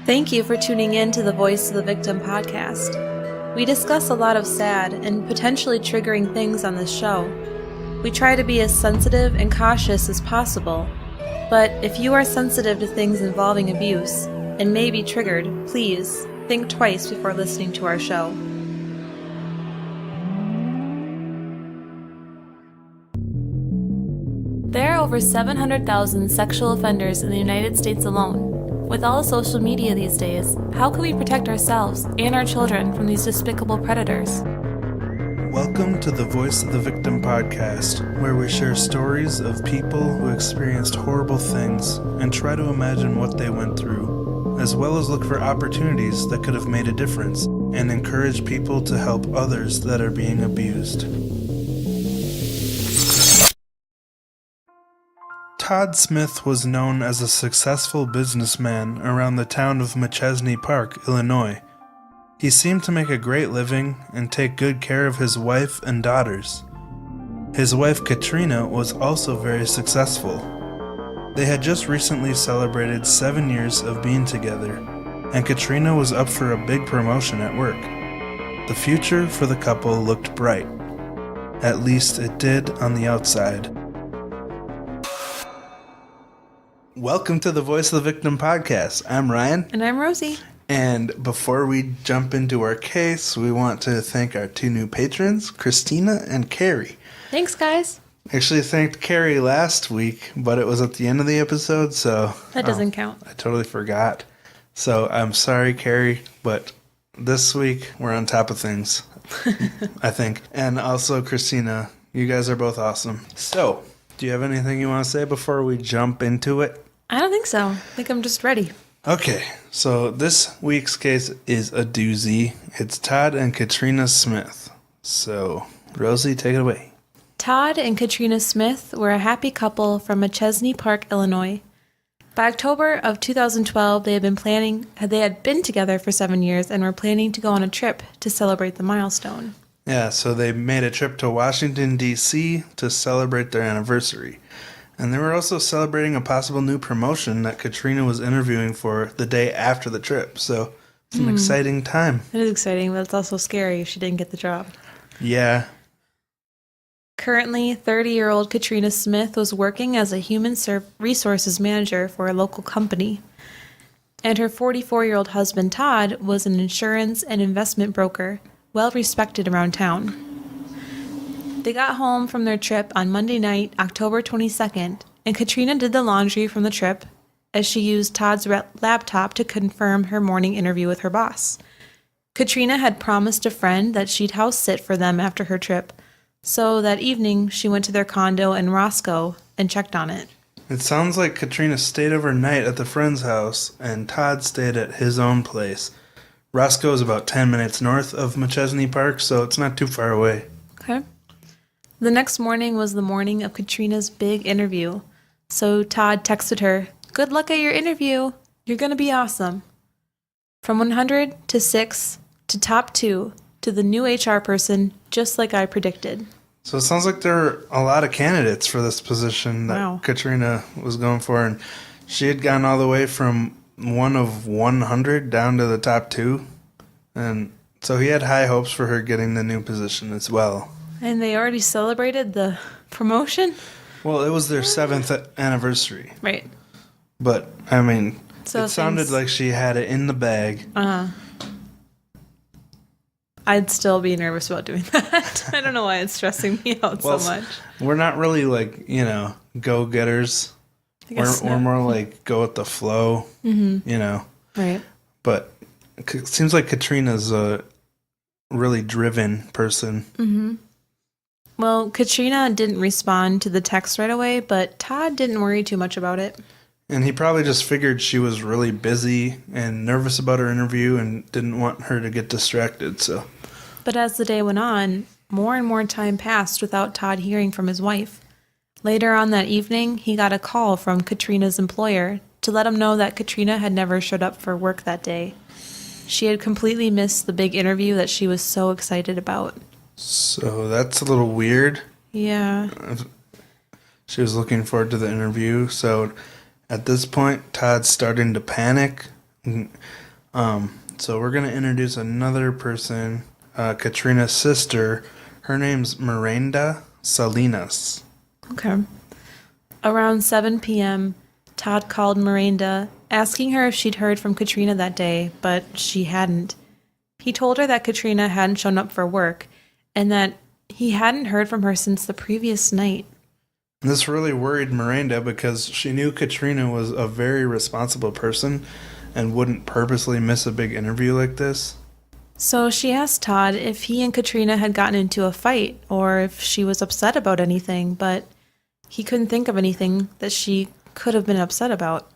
Thank you for tuning in to the Voice of the Victim podcast. We discuss a lot of sad and potentially triggering things on this show. We try to be as sensitive and cautious as possible, but if you are sensitive to things involving abuse and may be triggered, please think twice before listening to our show. There are over 700,000 sexual offenders in the United States alone. With all social media these days, how can we protect ourselves and our children from these despicable predators? Welcome to the Voice of the Victim podcast, where we share stories of people who experienced horrible things and try to imagine what they went through, as well as look for opportunities that could have made a difference and encourage people to help others that are being abused. Todd Smith was known as a successful businessman around the town of Machesney ParkIllinois. He seemed to make a great living and take good care of his wife and daughters. His wife Katrina was also very successful. They had just recently celebrated 7 years of being together, and Katrina was up for a big promotion at work. The future for the couple looked bright. At least it did on the outside. Welcome to the Voice of the Victim podcast. I'm Ryan. And I'm Rosie. And before we jump into our case, we want to thank our two new patrons, Christina and Carrie. Thanks, guys. Actually thanked Carrie last week, but it was at the end of the episode, so... That doesn't count. I totally forgot. So I'm sorry, Carrie, but this week we're on top of things, I think. And also, Christina, you guys are both awesome. So, do you have anything you want to say before we jump into it? I don't think so. I think I'm just ready. Okay, so this week's case is a doozy. It's Todd and Katrina Smith. So, Rosie, take it away. Todd and Katrina Smith were a happy couple from Machesney ParkIllinois. By October of 2012, they had been together for 7 years and were planning to go on a trip to celebrate the milestone. Yeah, so they made a trip to Washington, D.C. to celebrate their anniversary. And they were also celebrating a possible new promotion that Katrina was interviewing for the day after the trip. So it's an exciting time. It is exciting, but it's also scary if she didn't get the job. Yeah. Currently, 30-year-old Katrina Smith was working as a human resources manager for a local company. And her 44-year-old husband, Todd, was an insurance and investment broker, well respected around town. They got home from their trip on Monday night, October 22nd, and Katrina did the laundry from the trip as she used Todd's laptop to confirm her morning interview with her boss. Katrina had promised a friend that she'd house sit for them after her trip, so that evening she went to their condo in Roscoe and checked on it. It sounds like Katrina stayed overnight at the friend's house, and Todd stayed at his own place. Roscoe is about 10 minutes north of Machesney Park, so it's not too far away. Okay. The next morning was the morning of Katrina's big interview, so Todd texted her, "Good luck at your interview. You're going to be awesome." From 100 to 6 to top 2 to the new HR person, just like I predicted. So it sounds like there are a lot of candidates for this position that Katrina was going for, and she had gone all the way from one of 100 down to the top 2, and so he had high hopes for her getting the new position as well. And they already celebrated the promotion? Well, it was their 7th anniversary. Right. But, I mean, so it sounded like she had it in the bag. I'd still be nervous about doing that. I don't know why it's stressing me out so much. We're not really like, go-getters. We're more like go with the flow, Right. But it seems like Katrina's a really driven person. Mm-hmm. Well, Katrina didn't respond to the text right away, but Todd didn't worry too much about it. And he probably just figured she was really busy and nervous about her interview and didn't want her to get distracted, so. But as the day went on, more and more time passed without Todd hearing from his wife. Later on that evening, he got a call from Katrina's employer to let him know that Katrina had never showed up for work that day. She had completely missed the big interview that she was so excited about. So that's a little weird. Yeah. She was looking forward to the interview. So at this point, Todd's starting to panic. So we're going to introduce another person, Katrina's sister. Her name's Miranda Salinas. Okay. Around 7 p.m., Todd called Miranda, asking her if she'd heard from Katrina that day, but she hadn't. He told her that Katrina hadn't shown up for work, and that he hadn't heard from her since the previous night. This really worried Miranda because she knew Katrina was a very responsible person and wouldn't purposely miss a big interview like this. So she asked Todd if he and Katrina had gotten into a fight or if she was upset about anything, but he couldn't think of anything that she could have been upset about.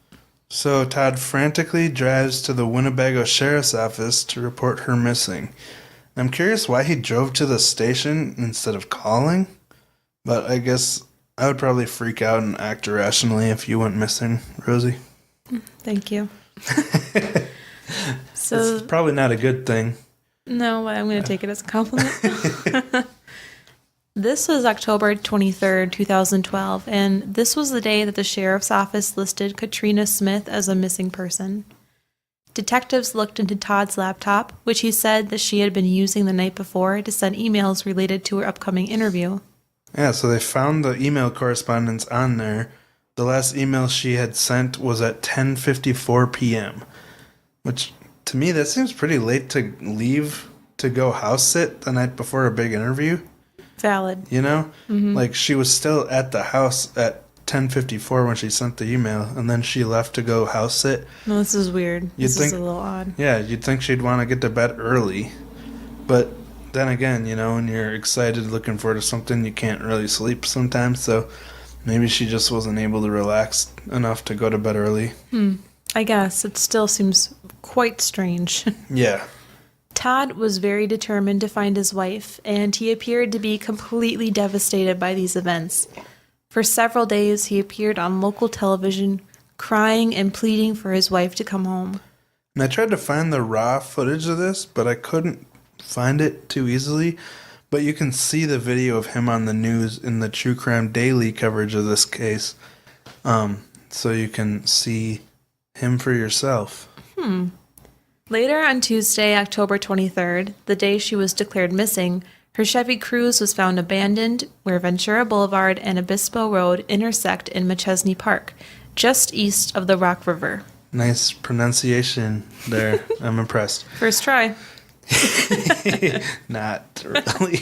So Todd frantically drives to the Winnebago Sheriff's Office to report her missing. I'm curious why he drove to the station instead of calling, but I guess I would probably freak out and act irrationally if you went missing, Rosie. Thank you. So it's probably not a good thing. No, I'm going to take it as a compliment. This was October 23rd, 2012, and this was the day that the sheriff's office listed Katrina Smith as a missing person. Detectives looked into Todd's laptop, which he said that she had been using the night before to send emails related to her upcoming interview. Yeah, so they found the email correspondence on there. The last email she had sent was at 10:54 p.m., which to me that seems pretty late to leave to go house sit the night before a big interview. Valid. You know? Mm-hmm. Like she was still at the house at 10:54 when she sent the email, and then she left to go house sit. No, this is weird. This is a little odd. Yeah, you'd think she'd want to get to bed early. But then again, you know, when you're excited looking forward to something, you can't really sleep sometimes, so maybe she just wasn't able to relax enough to go to bed early. I guess. It still seems quite strange. Yeah. Todd was very determined to find his wife, and he appeared to be completely devastated by these events. For several days, he appeared on local television, crying and pleading for his wife to come home. And I tried to find the raw footage of this, but I couldn't find it too easily. But you can see the video of him on the news in the True Crime Daily coverage of this case. So you can see him for yourself. Later on Tuesday, October 23rd, the day she was declared missing, her Chevy Cruze was found abandoned where Ventura Boulevard and Obispo Road intersect in Machesney Park, just east of the Rock River. Nice pronunciation there. I'm impressed. First try. Not really.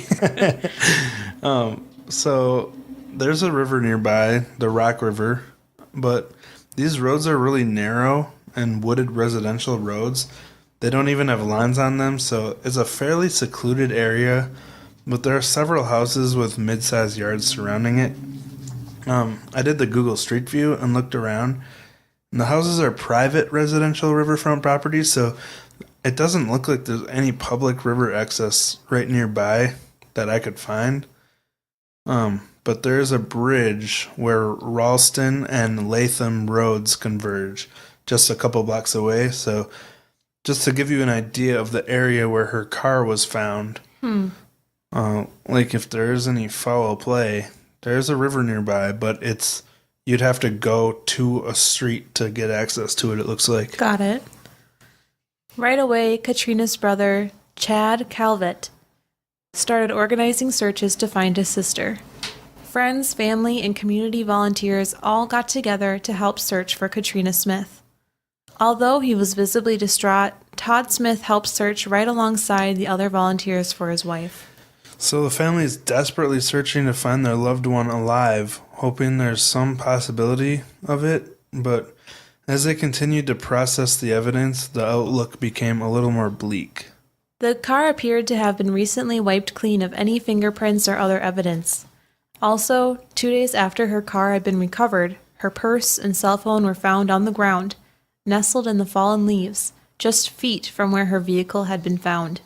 So there's a river nearby, the Rock River, but these roads are really narrow and wooded residential roads. They don't even have lines on them, so it's a fairly secluded area, but there are several houses with mid-sized yards surrounding it. I did the Google Street View and looked around, and the houses are private residential riverfront properties, so it doesn't look like there's any public river access right nearby that I could find. But there is a bridge where Ralston and Latham roads converge just a couple blocks away, so just to give you an idea of the area where her car was found, like if there is any foul play, there's a river nearby, but you'd have to go to a street to get access to it, it looks like. Got it. Right away, Katrina's brother, Chad Calvett, started organizing searches to find his sister. Friends, family, and community volunteers all got together to help search for Katrina Smith. Although he was visibly distraught, Todd Smith helped search right alongside the other volunteers for his wife. So the family is desperately searching to find their loved one alive, hoping there's some possibility of it, but as they continued to process the evidence, the outlook became a little more bleak. The car appeared to have been recently wiped clean of any fingerprints or other evidence. Also, 2 days after her car had been recovered, her purse and cell phone were found on the ground, nestled in the fallen leaves, just feet from where her vehicle had been found.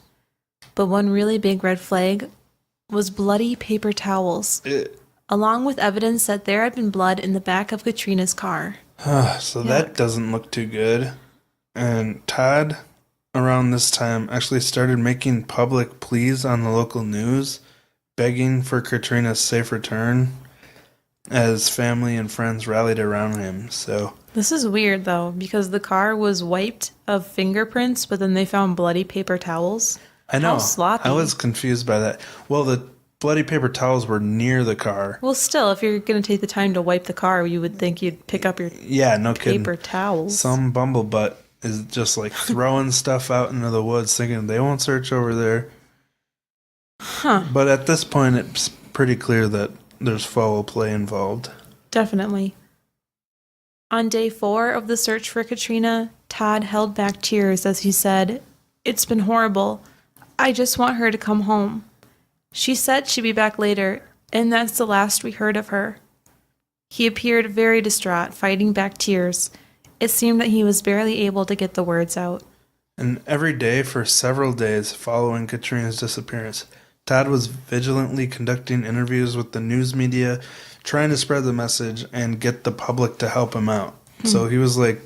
But one really big red flag was bloody paper towels, along with evidence that there had been blood in the back of Katrina's car. So that doesn't look too good. And Todd, around this time, actually started making public pleas on the local news, begging for Katrina's safe return. as family and friends rallied around him. So This is weird, though, because the car was wiped of fingerprints, but then they found bloody paper towels. I How know. sloppy. I was confused by that. Well, the bloody paper towels were near the car. Well, still, if you're going to take the time to wipe the car, you would think you'd pick up your Yeah, no paper kidding. towels. Some bumblebutt is just like throwing stuff out into the woods thinking they won't search over there. Huh. But at this point, it's pretty clear that there's foul play involved. Definitely. On day 4 of the search for Katrina, Todd held back tears as he said, "It's been horrible. I just want her to come home. She said she'd be back later, and that's the last we heard of her." He appeared very distraught, fighting back tears. It seemed that he was barely able to get the words out. And every day for several days following Katrina's disappearance, Todd was vigilantly conducting interviews with the news media, trying to spread the message and get the public to help him out. So he was like,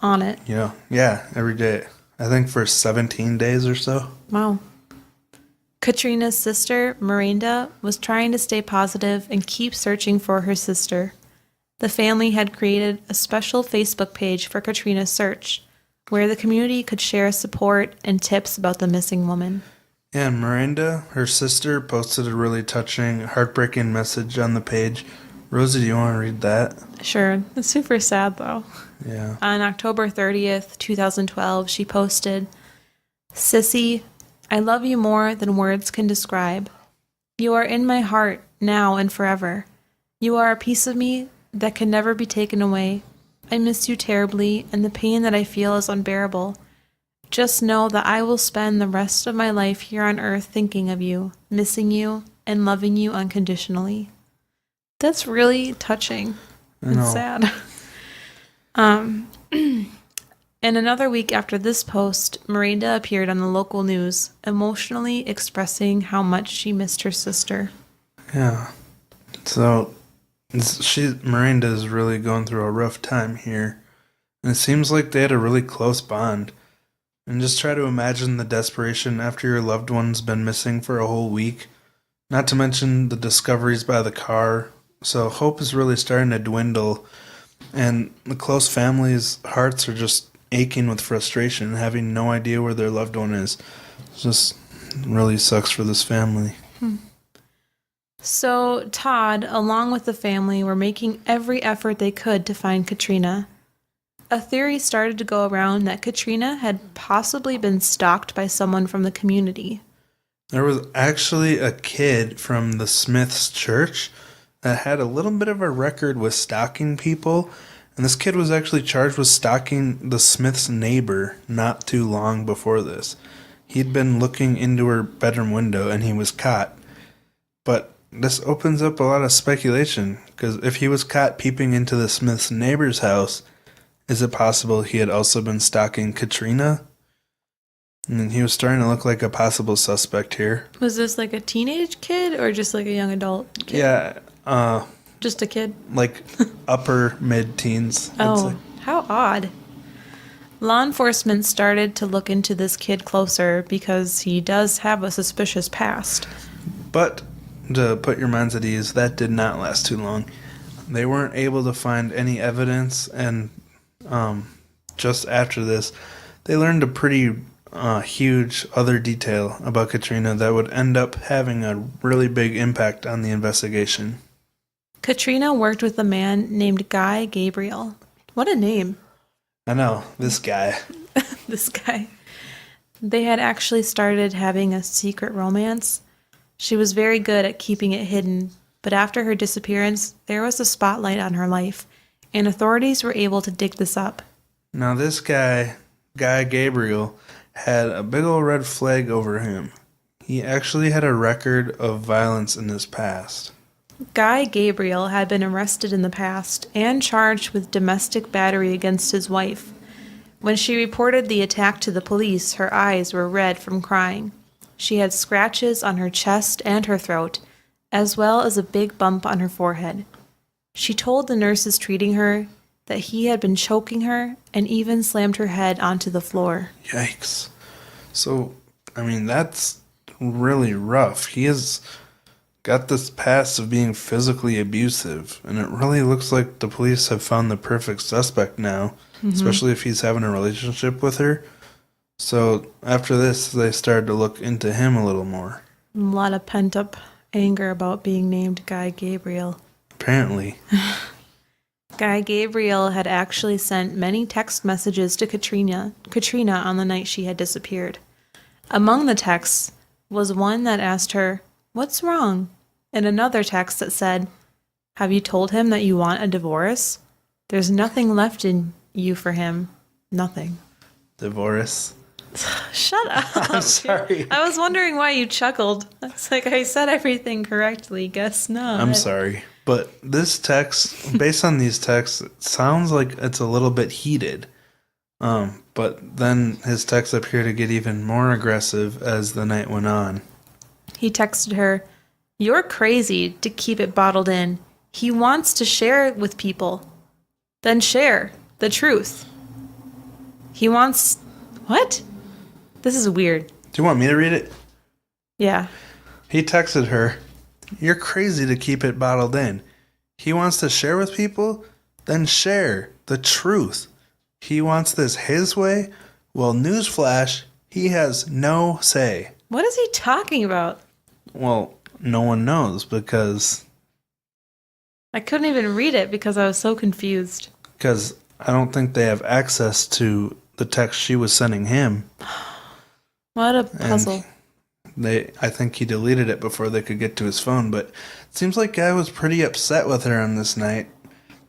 On it. every day. I think for 17 days or so. Wow. Katrina's sister, Miranda, was trying to stay positive and keep searching for her sister. The family had created a special Facebook page for Katrina's search, where the community could share support and tips about the missing woman. Yeah, and Miranda, her sister, posted a really touching, heartbreaking message on the page. Rosie, do you want to read that? Sure, it's super sad though. Yeah. On October 30th, 2012, she posted, "Sissy, I love you more than words can describe. You are in my heart now and forever. You are a piece of me that can never be taken away. I miss you terribly, and the pain that I feel is unbearable. Just know that I will spend the rest of my life here on earth thinking of you, missing you, and loving you unconditionally." That's really touching and know. sad. And another week after this post, Miranda appeared on the local news, emotionally expressing how much she missed her sister. Yeah. So, Miranda is really going through a rough time here. And it seems like they had a really close bond. And just try to imagine the desperation after your loved one's been missing for a whole week. Not to mention the discoveries by the car. So hope is really starting to dwindle. And the close family's hearts are just aching with frustration, having no idea where their loved one is. It just really sucks for this family. So Todd, along with the family, were making every effort they could to find Katrina. A theory started to go around that Katrina had possibly been stalked by someone from the community. There was actually a kid from the Smith's church that had a little bit of a record with stalking people. And this kid was actually charged with stalking the Smith's neighbor not too long before this. He'd been looking into her bedroom window and he was caught. But this opens up a lot of speculation, because if he was caught peeping into the Smith's neighbor's house, is it possible he had also been stalking Katrina? And he was starting to look like a possible suspect here. Was this like a teenage kid or just like a young adult kid? Yeah, Just a kid? like upper mid-teens, I'd Oh, say. how odd. Law enforcement started to look into this kid closer because he does have a suspicious past. But to put your minds at ease, that did not last too long. They weren't able to find any evidence, and just after this, they learned a pretty huge other detail about Katrina that would end up having a really big impact on the investigation. Katrina worked with a man named Guy Gabriel. What a name. I know, this guy. This guy. They had actually started having a secret romance. She was very good at keeping it hidden, but after her disappearance, there was a spotlight on her life, and authorities were able to dig this up. Now this guy, Guy Gabriel, had a big old red flag over him. He actually had a record of violence in his past. Guy Gabriel had been arrested in the past and charged with domestic battery against his wife. When she reported the attack to the police, her eyes were red from crying. She had scratches on her chest and her throat, as well as a big bump on her forehead. She told the nurses treating her that he had been choking her and even slammed her head onto the floor. Yikes. So, I mean, that's really rough. He is got this past of being physically abusive, and it really looks like the police have found the perfect suspect now, especially if he's having a relationship with her. So after this, they started to look into him a little more. A lot of pent-up anger about being named Guy Gabriel. Apparently. Guy Gabriel had actually sent many text messages to Katrina on the night she had disappeared. Among the texts was one that asked her, "What's wrong?" and another text that said, "Have you told him that you want a divorce? There's nothing left in you for him. Nothing." Divorce. Shut up. I'm sorry. I was wondering why you chuckled. It's like I said everything correctly. Guess not. I'm sorry. But this text, based on these texts, it sounds like it's a little bit heated. But then his texts appear to get even more aggressive as the night went on. He texted her, "You're crazy to keep it bottled in. He wants to share it with people. Then share the truth. He wants..." What? This is weird. Do you want me to read it? Yeah. He texted her, "You're crazy to keep it bottled in. He wants to share with people? Then share the truth. He wants this his way? Well, newsflash, he has no say." What is he talking about? Well, no one knows because I couldn't even read it because I was so confused. I don't think they have access to the text she was sending him. What a puzzle. I think he deleted it before they could get to his phone, but it seems like Guy was pretty upset with her on this night.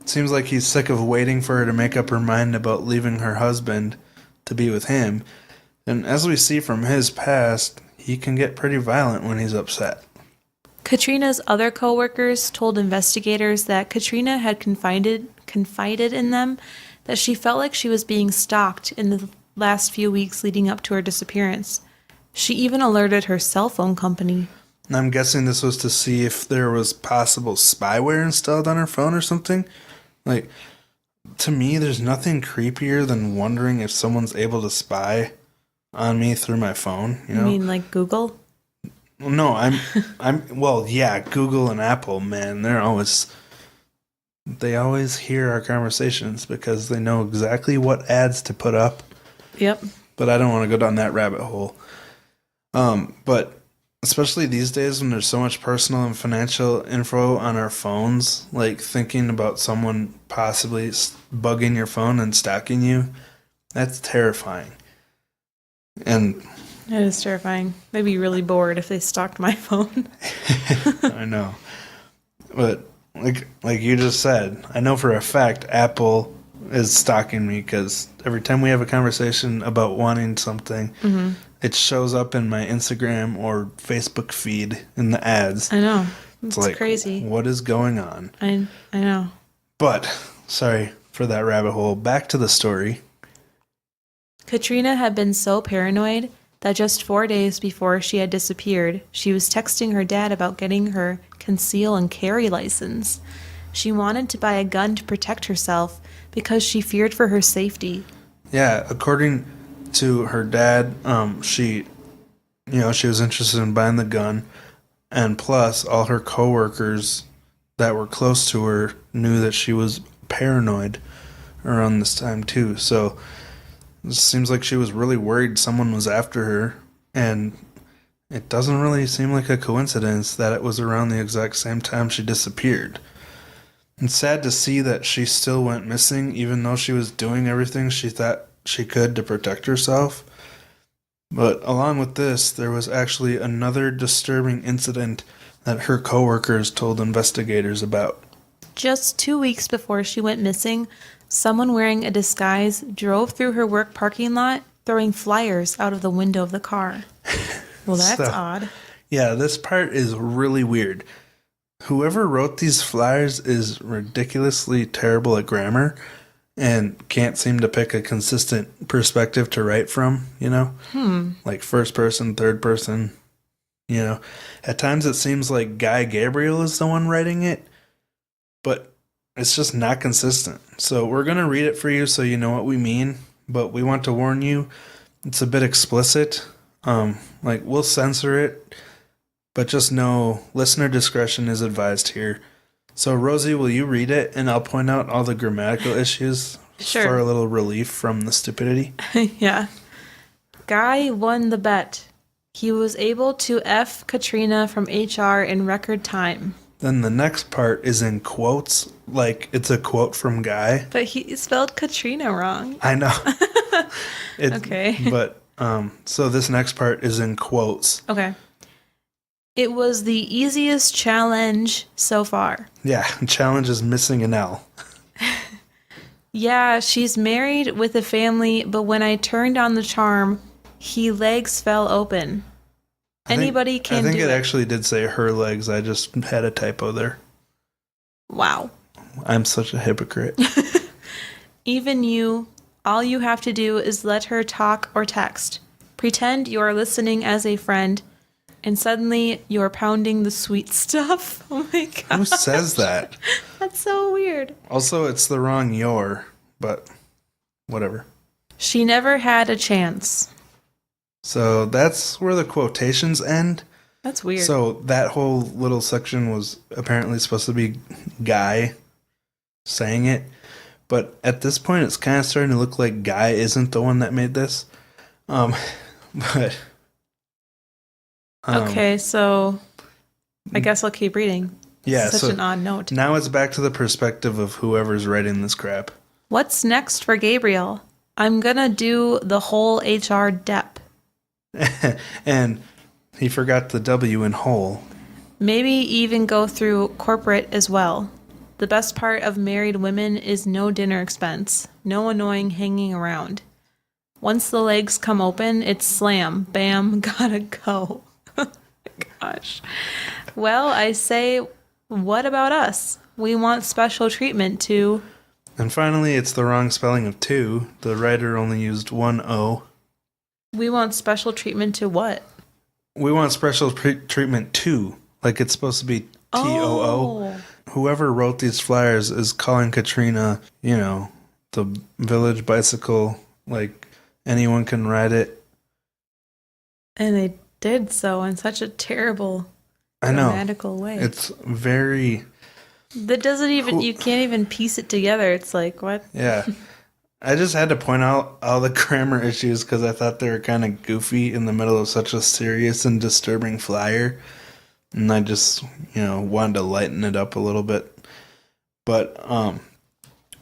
It seems like he's sick of waiting for her to make up her mind about leaving her husband to be with him. And as we see from his past, he can get pretty violent when he's upset. Katrina's other coworkers told investigators that Katrina had confided in them that she felt like she was being stalked in the last few weeks leading up to her disappearance. She even alerted her cell phone company. And I'm guessing this was to see if there was possible spyware installed on her phone or something. Like, to me, there's nothing creepier than wondering if someone's able to spy on me through my phone. You know? mean like Google? No, well, yeah, Google and Apple, man, they always hear our conversations because they know exactly what ads to put up. Yep. But I don't want to go down that rabbit hole. But especially these days when there's so much personal and financial info on our phones, like thinking about someone possibly bugging your phone and stalking you, that's terrifying. And It is terrifying. They'd be really bored if they stalked my phone. I know. But like you just said, I know for a fact Apple is stalking me because every time we have a conversation about wanting something, it shows up in my Instagram or Facebook feed in the ads. I know. It's It's like, crazy. what is going on? I know. But, sorry for that rabbit hole. Back to the story. Katrina had been so paranoid that just 4 days before she had disappeared, she was texting her dad about getting her conceal and carry license. She wanted to buy a gun to protect herself because she feared for her safety. Yeah, according to her dad, she was interested in buying the gun, and plus all her coworkers that were close to her knew that she was paranoid around this time too. So it seems like she was really worried someone was after her, and it doesn't really seem like a coincidence that it was around the exact same time she disappeared. It's sad to see that she still went missing even though she was doing everything she thought she could to protect herself. But along with this, there was actually another disturbing incident that her coworkers told investigators about. Just 2 weeks before she went missing, someone wearing a disguise drove through her work parking lot, throwing flyers out of the window of the car. Well, that's odd. Yeah, this part is really weird. Whoever wrote these flyers is ridiculously terrible at grammar and can't seem to pick a consistent perspective to write from, you know? Like first person, third person, you know? At times it seems like Guy Gabriel is the one writing it, but it's just not consistent. So we're going to read it for you so you know what we mean, but we want to warn you, it's a bit explicit. We'll censor it, but just know listener discretion is advised here. So, Rosie, will you read it and I'll point out all the grammatical issues Sure. for a little relief from the stupidity? Yeah. Guy won the bet. He was able to F Katrina from HR in record time. Then the next part is in quotes, like it's a quote from Guy. But he spelled Katrina wrong. I know. Okay. But, so this next part is in quotes. Okay. It was the easiest challenge so far. Yeah, challenge is missing an L. Yeah, she's married with a family, but when I turned on the charm, he legs fell open. Anybody can do it. I think it actually did say her legs. I just had a typo there. Wow. I'm such a hypocrite. Even you, all you have to do is let her talk or text. Pretend you are listening as a friend, and suddenly you're pounding the sweet stuff. Oh my god. Who says that? That's so weird. Also, it's the wrong your, but whatever. She never had a chance. So that's where the quotations end. That's weird. So that whole little section was apparently supposed to be Guy saying it. But at this point, it's kind of starting to look like Guy isn't the one that made this. But okay, so I guess I'll keep reading. Yeah, Such so an odd note. now it's back to the perspective of whoever's writing this crap. What's next for Gabriel? I'm gonna do the whole HR dep. And he forgot the W in whole. Maybe even go through corporate as well. The best part of married women is no dinner expense, no annoying hanging around. Once the legs come open, it's slam, bam, gotta go. Gosh. Well, I say, what about us? We want special treatment to... And finally, it's the wrong spelling of two. The writer only used one O. We want special treatment to what? We want special treatment to. Like it's supposed to be TOO. Oh. Whoever wrote these flyers is calling Katrina, the village bicycle. Like anyone can ride it. And they did so in such a terrible, I know. grammatical way. It's very... That doesn't even, you can't even piece it together. It's like, what? Yeah. I just had to point out all the grammar issues because I thought they were kind of goofy in the middle of such a serious and disturbing flyer. And I just, wanted to lighten it up a little bit. But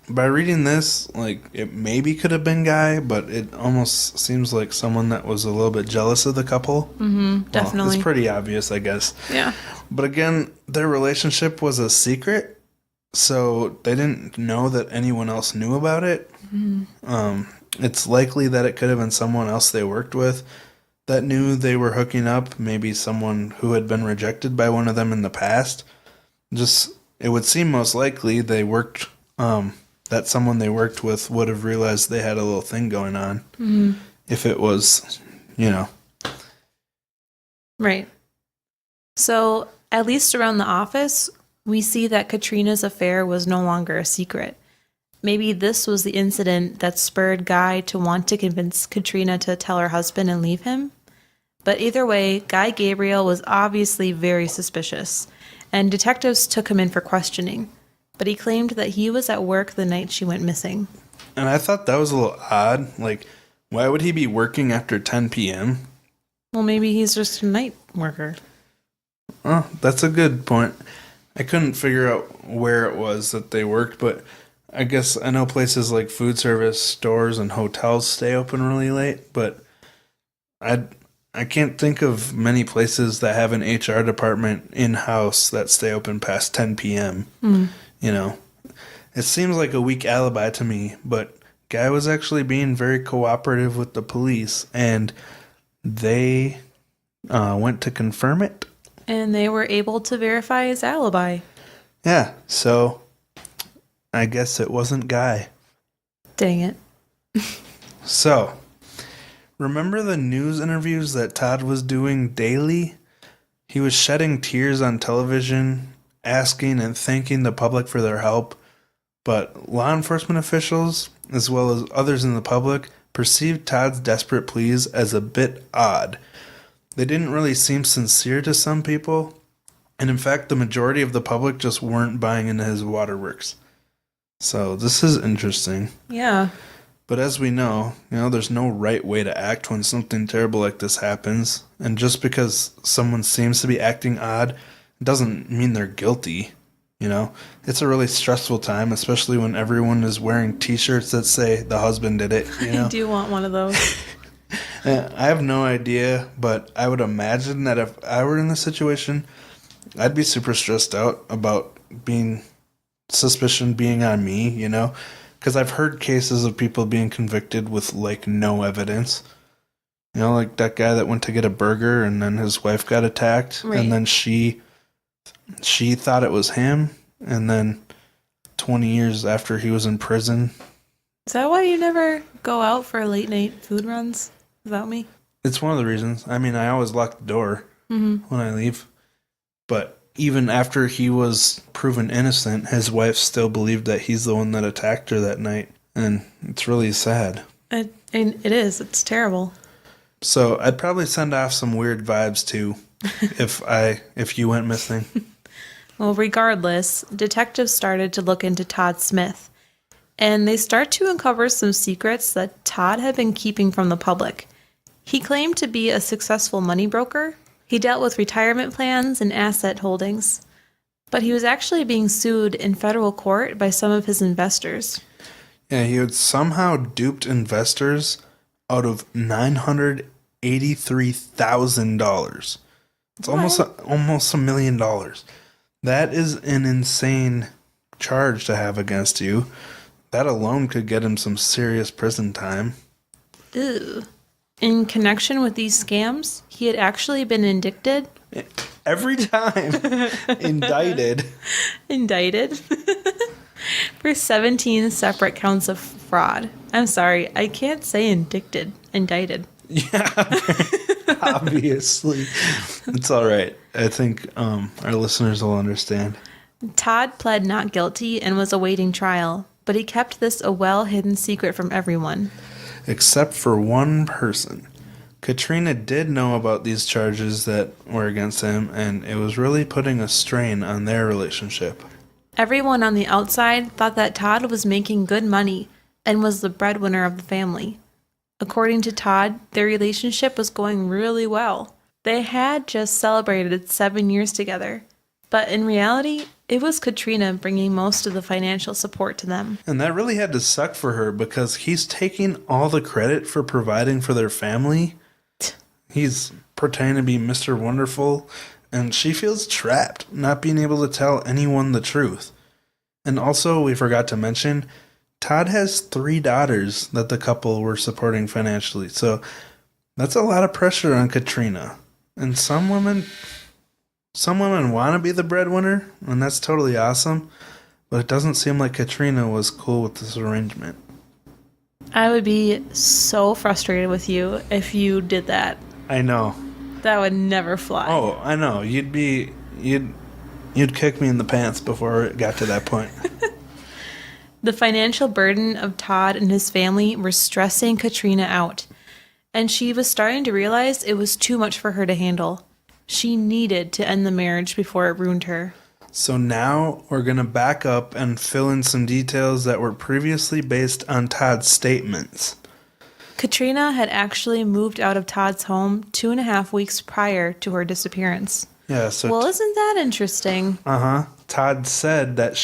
by reading this, like, it maybe could have been Guy, but it almost seems like someone that was a little bit jealous of the couple. Mm-hmm, definitely. Well, it's pretty obvious, I guess. Yeah. But again, their relationship was a secret, so they didn't know that anyone else knew about it. Mm-hmm. It's likely that it could have been someone else they worked with that knew they were hooking up, maybe someone who had been rejected by one of them in the past. It would seem most likely they worked, that someone they worked with would have realized they had a little thing going on. Mm-hmm. If it was, Right. So, at least around the office, we see that Katrina's affair was no longer a secret. Maybe this was the incident that spurred Guy to want to convince Katrina to tell her husband and leave him. But either way, Guy Gabriel was obviously very suspicious, and detectives took him in for questioning. But he claimed that he was at work the night she went missing. And I thought that was a little odd. Like, why would he be working after 10 p.m.? Well, maybe he's just a night worker. Oh, that's a good point. I couldn't figure out where it was that they worked, but I guess I know places like food service, stores, and hotels stay open really late, but I can't think of many places that have an HR department in-house that stay open past 10 p.m. It seems like a weak alibi to me, but Guy was actually being very cooperative with the police, and they went to confirm it. And they were able to verify his alibi. Yeah, so I guess it wasn't Guy. Dang it. So, remember the news interviews that Todd was doing daily? He was shedding tears on television, asking and thanking the public for their help, but law enforcement officials, as well as others in the public, perceived Todd's desperate pleas as a bit odd. They didn't really seem sincere to some people. And in fact, the majority of the public just weren't buying into his waterworks. So this is interesting. Yeah. But as we know, there's no right way to act when something terrible like this happens. And just because someone seems to be acting odd doesn't mean they're guilty. It's a really stressful time, especially when everyone is wearing t-shirts that say the husband did it. I do want one of those. I have no idea, but I would imagine that if I were in this situation, I'd be super stressed out about suspicion being on me, because I've heard cases of people being convicted with no evidence. Like that guy that went to get a burger and then his wife got attacked, right. And then she thought it was him, and then 20 years after he was in prison. Is that why you never go out for late night food runs without me? It's one of the reasons. I mean, I always lock the door when I leave. But even after he was proven innocent, his wife still believed that he's the one that attacked her that night. And it's really sad. It is. It's terrible. So I'd probably send off some weird vibes too if you went missing. Well, regardless, detectives started to look into Todd Smith, and they start to uncover some secrets that Todd had been keeping from the public. He claimed to be a successful money broker. He dealt with retirement plans and asset holdings, but he was actually being sued in federal court by some of his investors. Yeah, he had somehow duped investors out of $983,000. It's almost $1 million. That is an insane charge to have against you. That alone could get him some serious prison time. Ew. In connection with these scams, he had actually been indicted. Every time. Indicted. Indicted. For 17 separate counts of fraud. I'm sorry, I can't say indicted. Indicted. Yeah, obviously. It's all right. I think our listeners will understand. Todd pled not guilty and was awaiting trial, but he kept this a well-hidden secret from everyone. Except for one person. Katrina did know about these charges that were against him, and it was really putting a strain on their relationship. Everyone on the outside thought that Todd was making good money and was the breadwinner of the family. According to Todd, their relationship was going really well. They had just celebrated 7 years together, but in reality, it was Katrina bringing most of the financial support to them. And that really had to suck for her because he's taking all the credit for providing for their family. He's pretending to be Mr. Wonderful, and she feels trapped, not being able to tell anyone the truth. And also, we forgot to mention, Todd has 3 daughters that the couple were supporting financially. So that's a lot of pressure on Katrina. And some women want to be the breadwinner, and that's totally awesome. But it doesn't seem like Katrina was cool with this arrangement. I would be so frustrated with you if you did that. I know. That would never fly. Oh, I know. You'd kick me in the pants before it got to that point. The financial burden of Todd and his family were stressing Katrina out, and she was starting to realize it was too much for her to handle. She needed to end the marriage before it ruined her. So now we're going to back up and fill in some details that were previously based on Todd's statements. Katrina had actually moved out of Todd's home 2.5 weeks prior to her disappearance. Yeah, so... Well, isn't that interesting? Uh-huh. Todd said that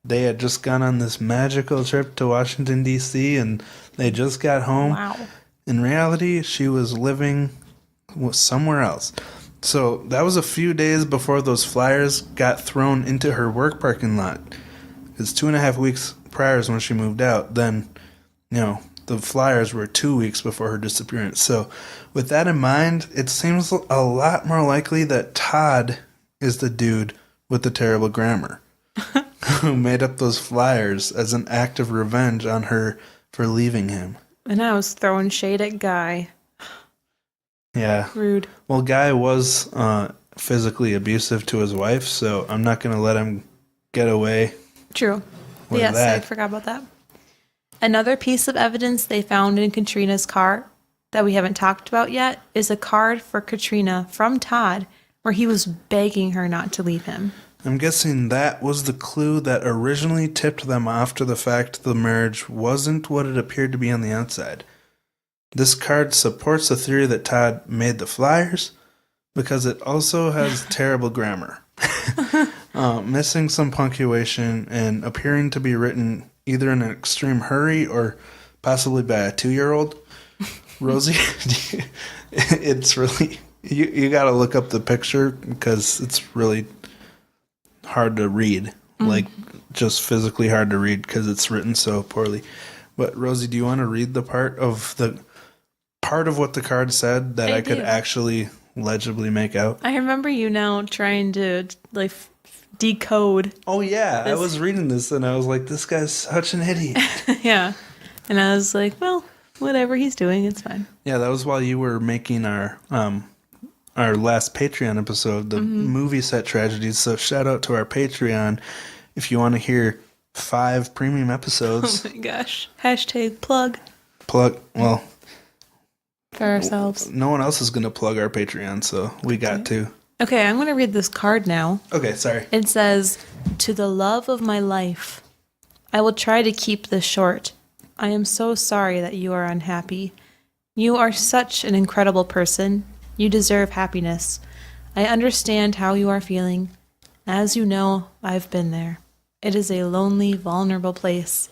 they had just gone on this magical trip to Washington, D.C., and they just got home. Wow. In reality, she was living somewhere else. So that was a few days before those flyers got thrown into her work parking lot. It's 2.5 weeks prior is when she moved out. Then, the flyers were 2 weeks before her disappearance. So with that in mind, it seems a lot more likely that Todd is the dude with the terrible grammar who made up those flyers as an act of revenge on her for leaving him. And I was throwing shade at Guy. Yeah. Rude. Well, Guy was physically abusive to his wife, so I'm not going to let him get away. True. With yes, that. I forgot about that. Another piece of evidence they found in Katrina's car that we haven't talked about yet is a card for Katrina from Todd where he was begging her not to leave him. I'm guessing that was the clue that originally tipped them off to the fact the marriage wasn't what it appeared to be on the outside. This card supports the theory that Todd made the flyers because it also has terrible grammar. Missing some punctuation and appearing to be written either in an extreme hurry or possibly by a 2-year-old. Rosie, it's really... You got to look up the picture because it's really hard to read. Like, just physically hard to read because it's written so poorly. But, Rosie, do you want to read the part of what the card said that I could actually legibly make out? I remember you now trying to, like, decode. Oh, yeah. I was reading this and I was like, this guy's such an idiot. Yeah. And I was like, well, whatever he's doing, it's fine. Yeah, that was while you were making our last Patreon episode, the movie set tragedies. So shout out to our Patreon if you want to hear 5 premium episodes. Oh my gosh. Hashtag plug. Well, for ourselves. No one else is going to plug our Patreon, so we got to. Okay, I'm going to read this card now. Okay, sorry. It says, "To the love of my life, I will try to keep this short. I am so sorry that you are unhappy. You are such an incredible person. You deserve happiness. I understand how you are feeling. As you know, I've been there. It is a lonely, vulnerable place.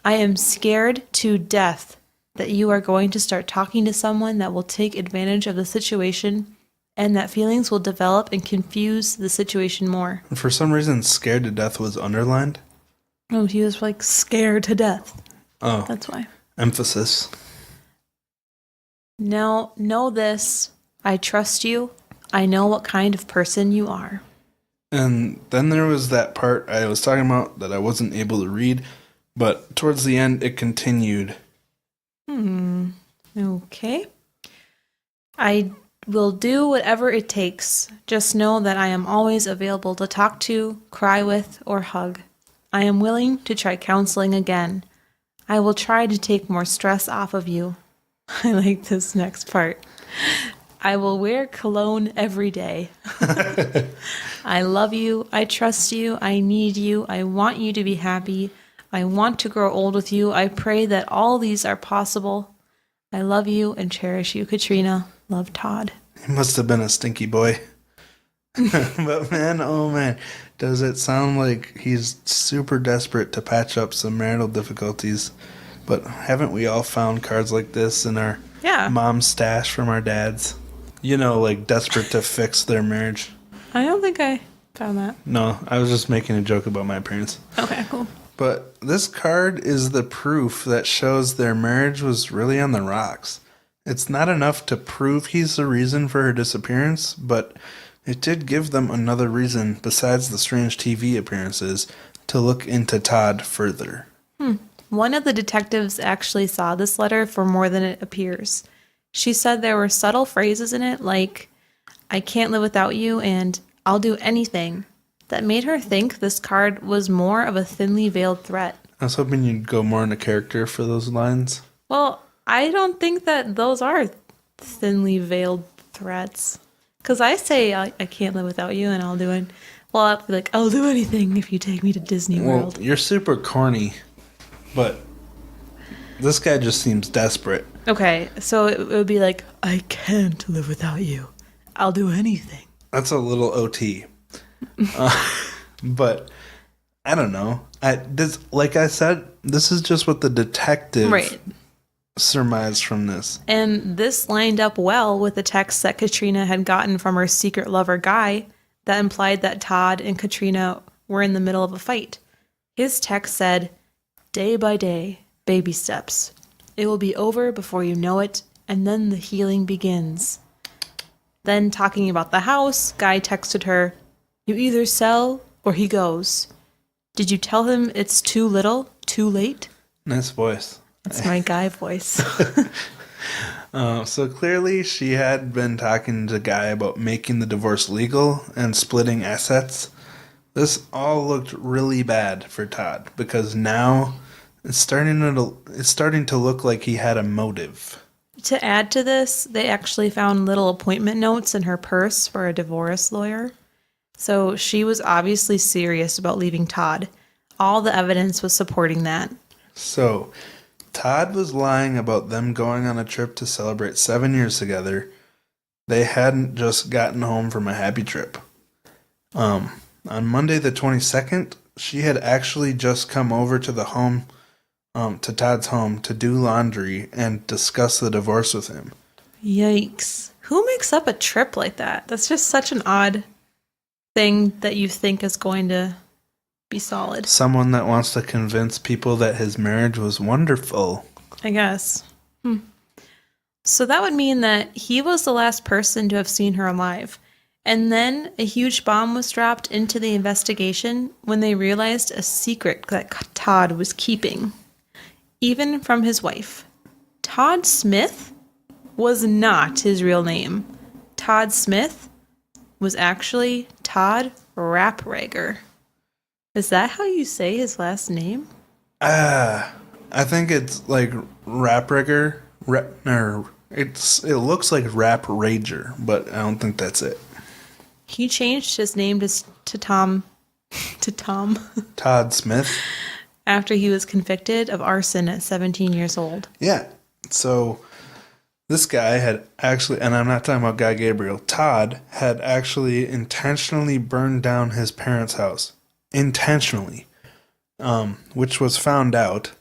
I am scared to death that you are going to start talking to someone that will take advantage of the situation and that feelings will develop and confuse the situation more." For some reason, scared to death was underlined. Oh, he was like scared to death. Oh. That's why. Emphasis. "Now, know this. I trust you. I know what kind of person you are." And then there was that part I was talking about that I wasn't able to read, but towards the end it continued. Okay. "I will do whatever it takes. Just know that I am always available to talk to, cry with, or hug. I am willing to try counseling again. I will try to take more stress off of you." I like this next part. "I will wear cologne every day. I love you. I trust you. I need you. I want you to be happy. I want to grow old with you. I pray that all these are possible. I love you and cherish you, Katrina. Love, Todd." He must have been a stinky boy. But man, oh man, does it sound like he's super desperate to patch up some marital difficulties. But haven't we all found cards like this in our mom's stash from our dads? You know, like desperate to fix their marriage. I don't think I found that. No, I was just making a joke about my parents. Okay, cool. But this card is the proof that shows their marriage was really on the rocks. It's not enough to prove he's the reason for her disappearance, but it did give them another reason, besides the strange TV appearances, to look into Todd further. One of the detectives actually saw this letter for more than it appears. She said there were subtle phrases in it like, "I can't live without you," and "I'll do anything," that made her think this card was more of a thinly veiled threat. I was hoping you'd go more into character for those lines. Well, I don't think that those are thinly veiled threats. Because I say, I can't live without you, and I'll do it. Well, I'll be like, "I'll do anything if you take me to Disney World." Well, you're super corny, but this guy just seems desperate. Okay, so it would be like, "I can't live without you. I'll do anything." That's a little OT. But I don't know. Like I said, this is just what the detective surmised from this. And this lined up well with the text that Katrina had gotten from her secret lover Guy that implied that Todd and Katrina were in the middle of a fight. His text said, "Day by day, baby steps. It will be over before you know it, and then the healing begins." Then, talking about the house, Guy texted her, "You either sell or he goes. Did you tell him it's too little, too late?" Nice voice. That's my Guy voice. So clearly she had been talking to Guy about making the divorce legal and splitting assets. This all looked really bad for Todd because now it's starting to look like he had a motive. To add to this, they actually found little appointment notes in her purse for a divorce lawyer. So she was obviously serious about leaving Todd. All the evidence was supporting that. So, Todd was lying about them going on a trip to celebrate 7 years together. They hadn't just gotten home from a happy trip. On Monday the 22nd, she had actually just come over to the home, to Todd's home, to do laundry and discuss the divorce with him. Yikes. Who makes up a trip like that? That's just such an odd thing that you think is going to be solid. Someone that wants to convince people that his marriage was wonderful. I guess. So that would mean that he was the last person to have seen her alive. And then a huge bomb was dropped into the investigation when they realized a secret that Todd was keeping, even from his wife. Todd Smith was not his real name. Todd Smith was actually Todd Rapprager. Is that how you say his last name? I think it's like Rapprager. It looks like Rap Rager, but I don't think that's it. He changed his name to Tom Todd Smith. after he was convicted of arson at 17 years old. Yeah. So this guy had actually, and I'm not talking about Guy Gabriel, Todd had actually intentionally burned down his parents' house. Intentionally. Which was found out.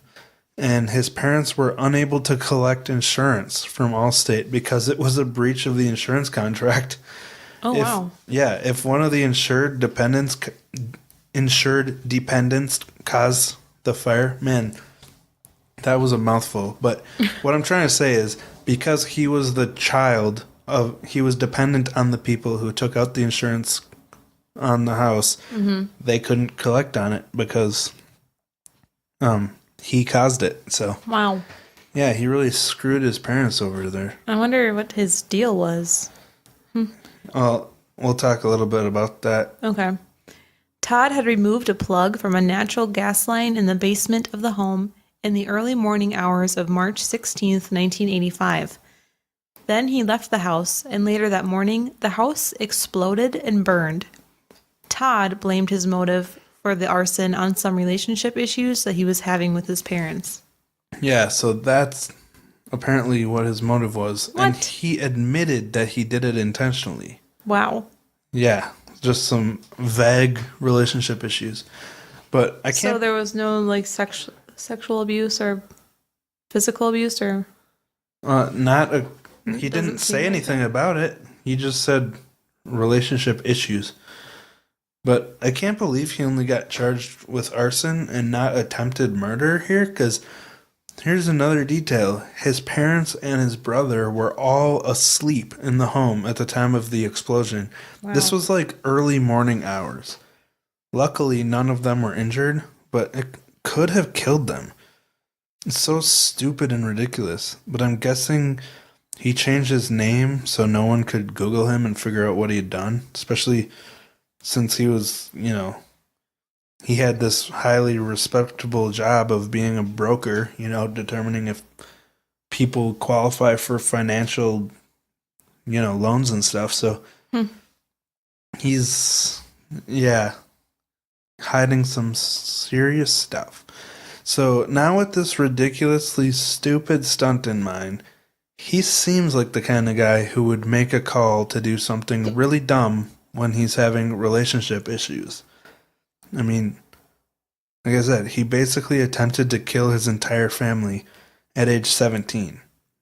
And his parents were unable to collect insurance from Allstate because it was a breach of the insurance contract. Oh, wow. Yeah, if one of the insured dependents caused the fire, man, that was a mouthful. But what I'm trying to say is, because he was the child of, he was dependent on the people who took out the insurance on the house, they couldn't collect on it because he caused it. So Wow. yeah, he really screwed his parents over there. I wonder what his deal was. Well, we'll talk a little bit about that. Okay. Todd had removed a plug from a natural gas line in the basement of the home in the early morning hours of March 16th, 1985. Then he left the house, and later that morning, the house exploded and burned. Todd blamed his motive for the arson on some relationship issues that he was having with his parents. Yeah, so that's apparently what his motive was. What? And he admitted that he did it intentionally. Wow. Yeah, just some vague relationship issues. But I So can't... there was no like sexual abuse or physical abuse or... He Doesn't didn't seem say like anything about it. He just said relationship issues. But I can't believe he only got charged with arson and not attempted murder here, because here's another detail. His parents and his brother were all asleep in the home at the time of the explosion. Wow. This was like early morning hours. Luckily, none of them were injured, but it could have killed them. It's so stupid and ridiculous. But I'm guessing he changed his name so no one could Google him and figure out what he had done, especially since he was, he had this highly respectable job of being a broker, determining if people qualify for financial, loans and stuff. So he's, hiding some serious stuff. So now with this ridiculously stupid stunt in mind, he seems like the kind of guy who would make a call to do something really dumb when he's having relationship issues. I mean, like I said, he basically attempted to kill his entire family at age 17.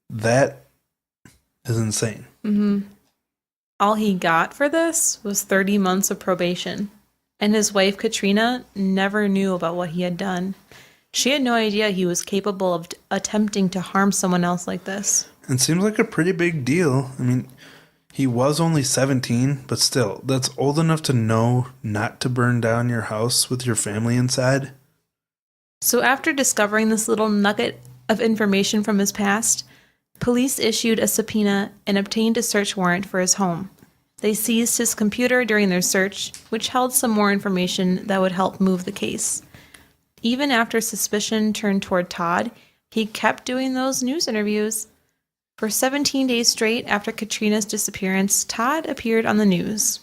That is insane. All he got for this was 30 months of probation. And his wife, Katrina, never knew about what he had done. She had no idea he was capable of attempting to harm someone else like this. It seems like a pretty big deal. I mean, he was only 17, but still, that's old enough to know not to burn down your house with your family inside. So after discovering this little nugget of information from his past, police issued a subpoena and obtained a search warrant for his home. They seized his computer during their search, which held some more information that would help move the case. Even after suspicion turned toward Todd, he kept doing those news interviews. For 17 days straight after Katrina's disappearance, Todd appeared on the news.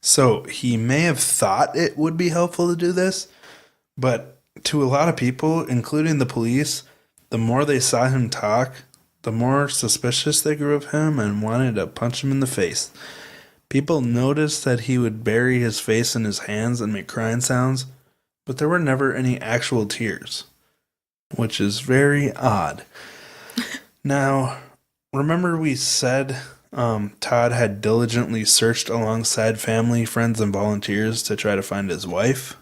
So he may have thought it would be helpful to do this, but to a lot of people, including the police, the more they saw him talk, the more suspicious they grew of him and wanted to punch him in the face. People noticed that he would bury his face in his hands and make crying sounds, but there were never any actual tears, which is very odd. Now, remember we said Todd had diligently searched alongside family, friends, and volunteers to try to find his wife?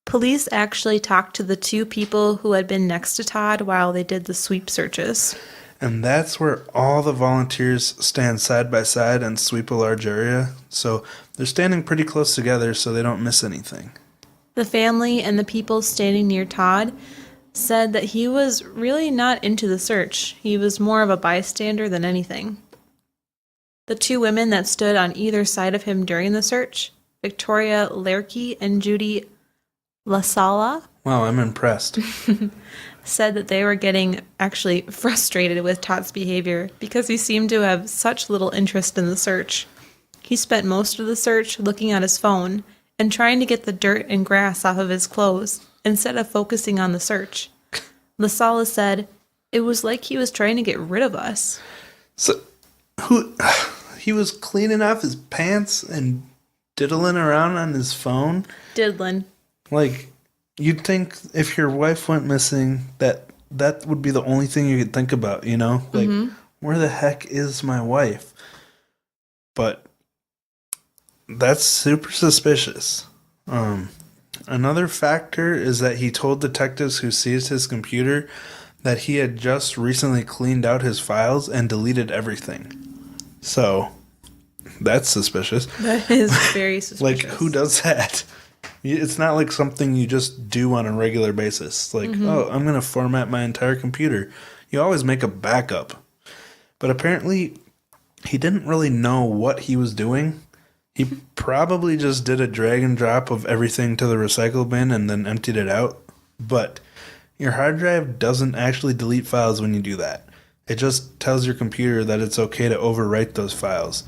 Police actually talked to the two people who had been next to Todd while they did the sweep searches. And that's where all the volunteers stand side by side and sweep a large area. So they're standing pretty close together so they don't miss anything. The family and the people standing near Todd said that he was really not into the search. He was more of a bystander than anything. The two women that stood on either side of him during the search, Victoria Lerke and Judy LaSala, Wow, I'm impressed. said that they were getting actually frustrated with Todd's behavior because he seemed to have such little interest in the search. He spent most of the search looking at his phone and trying to get the dirt and grass off of his clothes instead of focusing on the search. LaSala said, "It was like he was trying to get rid of us." So, he was cleaning off his pants and diddling around on his phone? Diddlin'. Like, you'd think if your wife went missing, that would be the only thing you could think about, you know? Like, where the heck is my wife? But that's super suspicious. Another factor is that he told detectives who seized his computer that he had just recently cleaned out his files and deleted everything. So, that's suspicious. That is very suspicious. Like, who does that? It's not like something you just do on a regular basis. Like, oh, I'm going to format my entire computer. You always make a backup. But apparently, he didn't really know what he was doing. He probably just did a drag and drop of everything to the recycle bin and then emptied it out. But your hard drive doesn't actually delete files when you do that. It just tells your computer that it's okay to overwrite those files.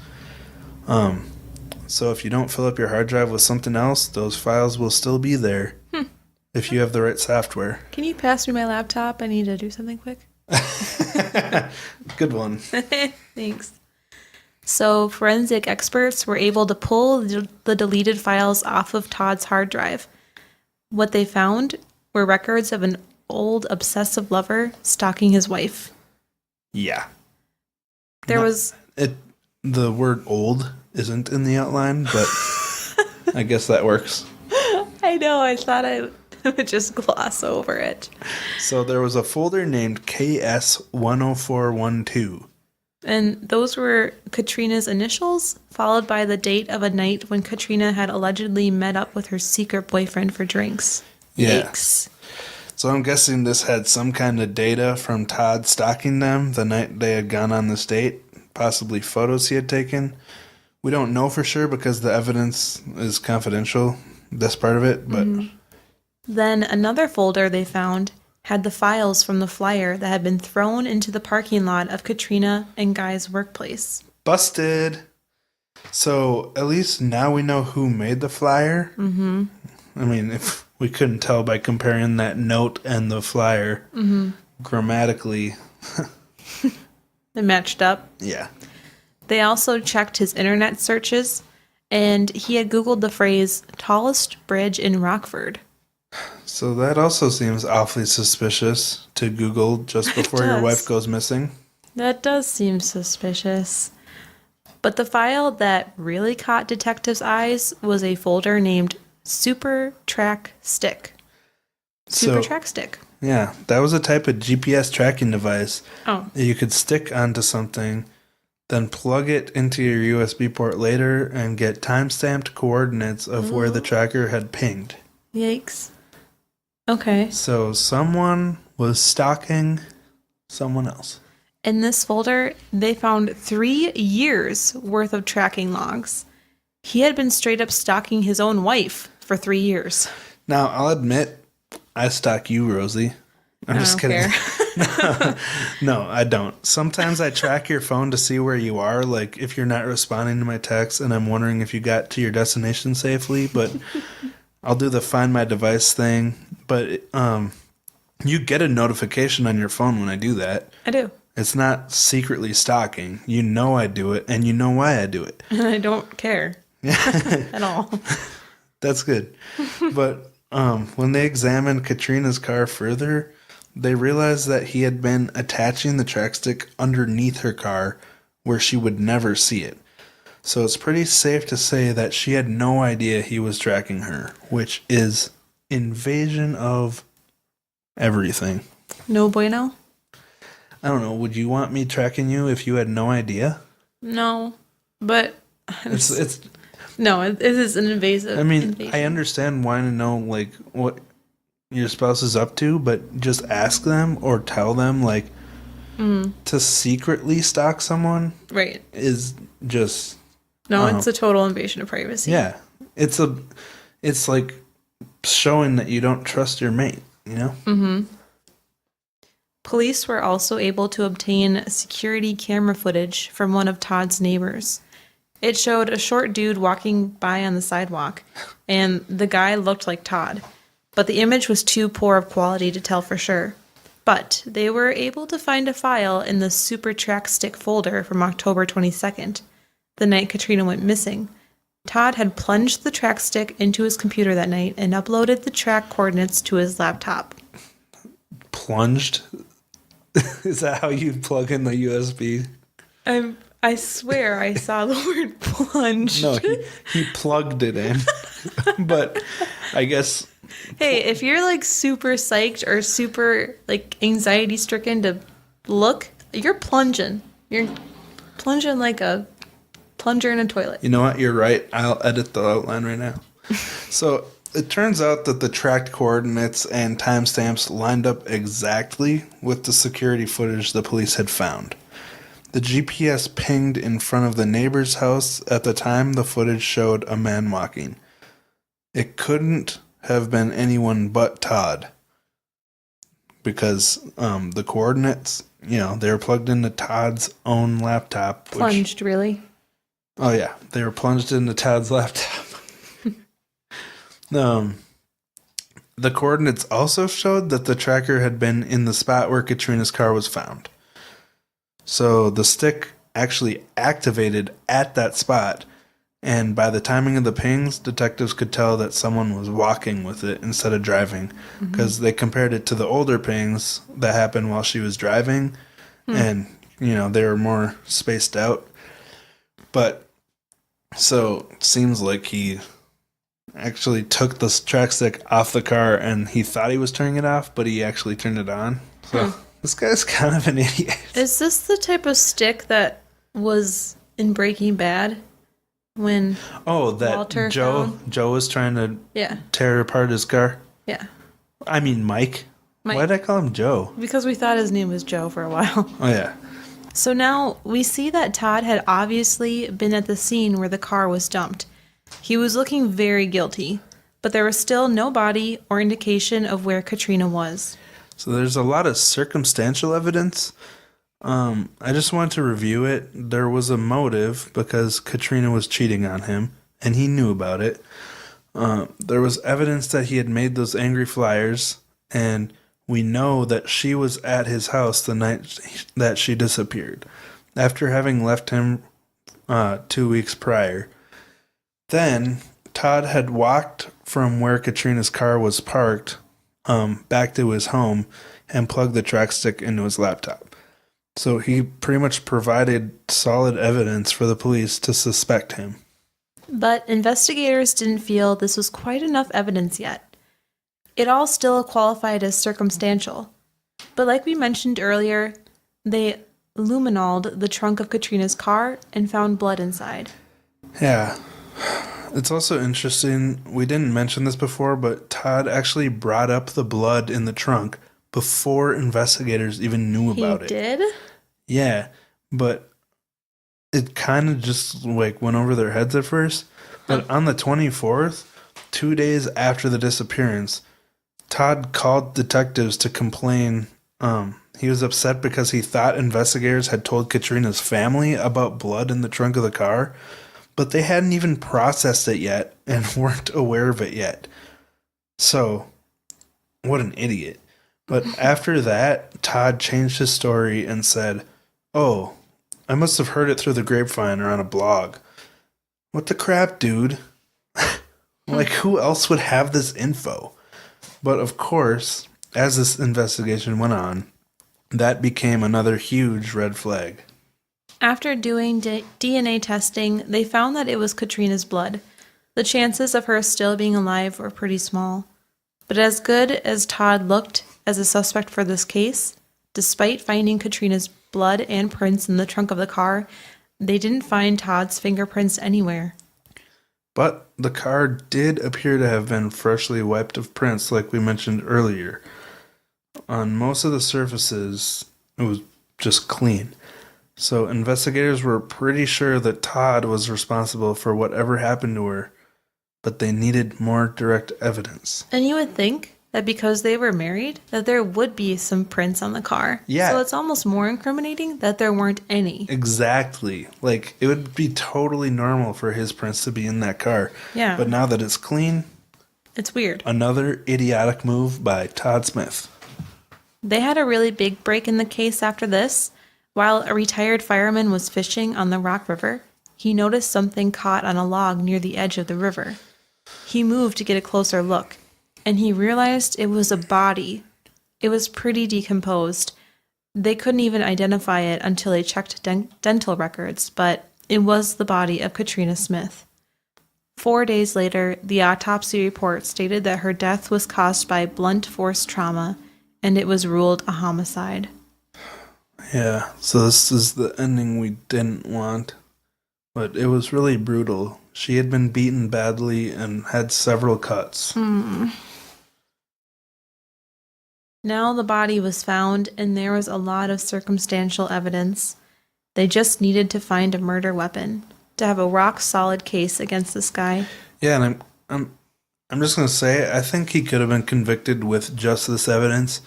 So if you don't fill up your hard drive with something else, those files will still be there if you have the right software. Can you pass me my laptop? I need to do something quick. Good one. Thanks. So forensic experts were able to pull the deleted files off of Todd's hard drive. What they found were records of an old obsessive lover stalking his wife. Yeah. The word old isn't in the outline, but I guess that works. I know, I thought I would just gloss over it. So there was a folder named KS10412. And those were Katrina's initials, followed by the date of a night when Katrina had allegedly met up with her secret boyfriend for drinks. Yeah. Yikes. So I'm guessing this had some kind of data from Todd stalking them the night they had gone on this date, possibly photos he had taken. We don't know for sure because the evidence is confidential, this part of it, but... Then another folder they found had the files from the flyer that had been thrown into the parking lot of Katrina and Guy's workplace. Busted! So at least now we know who made the flyer. Mm-hmm. I mean, if we couldn't tell by comparing that note and the flyer grammatically. They matched up. Yeah. They also checked his internet searches, and he had Googled the phrase, tallest bridge in Rockford. So that also seems awfully suspicious to Google just before your wife goes missing. That does seem suspicious. But the file that really caught detectives' eyes was a folder named Super Track Stick. Super Track Stick. Yeah, that was a type of GPS tracking device. Oh. You could stick onto something, then plug it into your USB port later and get time-stamped coordinates of where the tracker had pinged. Yikes. Okay. So someone was stalking someone else. In this folder, they found 3 years worth of tracking logs. He had been straight up stalking his own wife for 3 years. Now, I'll admit, I stalk you, Rosie. I'm just don't kidding. care. No, I don't. Sometimes I track your phone to see where you are, like if you're not responding to my text and I'm wondering if you got to your destination safely, but I'll do the find my device thing. But you get a notification on your phone when I do that. I do. It's not secretly stalking. You know I do it, and you know why I do it. And I don't care at all. That's good. But when they examined Katrina's car further, they realized that he had been attaching the track stick underneath her car where she would never see it. So it's pretty safe to say that she had no idea he was tracking her, which is invasion of everything. No bueno? I don't know. Would you want me tracking you if you had no idea? No. But It's no, it is an invasive. I mean, invasion. I understand wanting to know like what your spouse is up to, but just ask them or tell them like to secretly stalk someone Right. is just No, it's a total invasion of privacy. yeah. It's like showing that you don't trust your mate, you know? Mm-hmm. Police were also able to obtain security camera footage from one of Todd's neighbors. It showed a short dude walking by on the sidewalk, and the guy looked like Todd, but the image was too poor of quality to tell for sure. But they were able to find a file in the Super Track Stick folder from October 22nd, the night Katrina went missing. Todd had plunged the track stick into his computer that night and uploaded the track coordinates to his laptop. Plunged? Is that how you plug in the USB? I swear I saw the word plunged. No, he plugged it in. But I guess Hey, if you're like super psyched or super like anxiety stricken to look, you're plunging. You're plunging like a plunger in a toilet. you know what? You're right. I'll edit the outline right now. So it turns out that the tracked coordinates and timestamps lined up exactly with the security footage the police had found. The GPS pinged in front of the neighbor's house at the time the footage showed a man walking. It couldn't have been anyone but Todd because the coordinates, they were plugged into Todd's own laptop. Plunged, really? Oh, yeah. They were plunged into Todd's laptop. The coordinates also showed that the tracker had been in the spot where Katrina's car was found. So the stick actually activated at that spot, and by the timing of the pings, detectives could tell that someone was walking with it instead of driving, because they compared it to the older pings that happened while she was driving, and, they were more spaced out. But, so, it seems like he actually took the track stick off the car, and he thought he was turning it off, but he actually turned it on. So... This guy's kind of an idiot. Is this the type of stick that was in Breaking Bad when that Walter Joe was trying to tear apart his car? Yeah. I mean Mike. Why did I call him Joe? Because we thought his name was Joe for a while. Oh yeah. So now we see that Todd had obviously been at the scene where the car was dumped. He was looking very guilty, but there was still no body or indication of where Katrina was. So there's a lot of circumstantial evidence. I just wanted to review it. There was a motive because Katrina was cheating on him, and he knew about it. There was evidence that he had made those angry flyers, and we know that she was at his house the night that she disappeared, after having left him 2 weeks prior. Then Todd had walked from where Katrina's car was parked back to his home and plugged the track stick into his laptop. So he pretty much provided solid evidence for the police to suspect him. But investigators didn't feel this was quite enough evidence yet. It all still qualified as circumstantial. But like we mentioned earlier, they luminoled the trunk of Katrina's car and found blood inside. Yeah. It's also interesting, we didn't mention this before, but Todd actually brought up the blood in the trunk before investigators even knew about it. He did? Yeah, but it kind of just went over their heads at first. But on the 24th, 2 days after the disappearance, Todd called detectives to complain. He was upset because he thought investigators had told Katrina's family about blood in the trunk of the car, but they hadn't even processed it yet and weren't aware of it yet. So, what an idiot. But after that, Todd changed his story and said, "Oh, I must have heard it through the grapevine or on a blog." What the crap, dude? Like, who else would have this info? But of course, as this investigation went on, that became another huge red flag. After doing DNA testing, they found that it was Katrina's blood. The chances of her still being alive were pretty small. But as good as Todd looked as a suspect for this case, despite finding Katrina's blood and prints in the trunk of the car, they didn't find Todd's fingerprints anywhere. But the car did appear to have been freshly wiped of prints, like we mentioned earlier. On most of the surfaces, it was just clean. So investigators were pretty sure that Todd was responsible for whatever happened to her, but they needed more direct evidence. And you would think that because they were married, that there would be some prints on the car. Yeah. So it's almost more incriminating that there weren't any. Exactly. Like, it would be totally normal for his prints to be in that car. Yeah. But now that it's clean, It's weird. another idiotic move by Todd Smith. They had a really big break in the case after this. While a retired fireman was fishing on the Rock River, he noticed something caught on a log near the edge of the river. He moved to get a closer look, and he realized it was a body. It was pretty decomposed. They couldn't even identify it until they checked dental records, but it was the body of Katrina Smith. 4 days later, the autopsy report stated that her death was caused by blunt force trauma, and it was ruled a homicide. Yeah, so this is the ending we didn't want. But it was really brutal. She had been beaten badly and had several cuts. Now the body was found, and there was a lot of circumstantial evidence. They just needed to find a murder weapon to have a rock-solid case against this guy. Yeah, and I'm just gonna say, I think he could have been convicted with just this evidence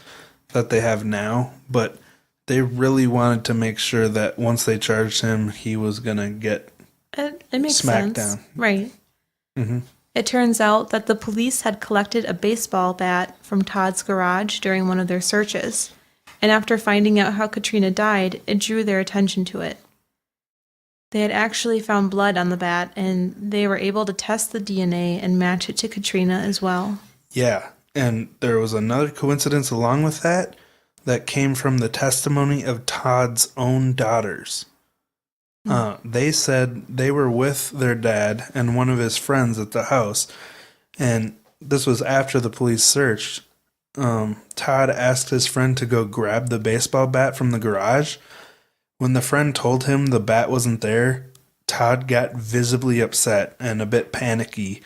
that they have now, but they really wanted to make sure that once they charged him, he was gonna get It makes smacked sense. down. Right. Mm-hmm. It turns out that the police had collected a baseball bat from Todd's garage during one of their searches, and after finding out how Katrina died, it drew their attention to it. They had actually found blood on the bat, and they were able to test the DNA and match it to Katrina as well. Yeah, and there was another coincidence along with that came from the testimony of Todd's own daughters. They said they were with their dad and one of his friends at the house, and this was after the police searched. Todd asked his friend to go grab the baseball bat from the garage. When the friend told him the bat wasn't there, Todd got visibly upset and a bit panicky,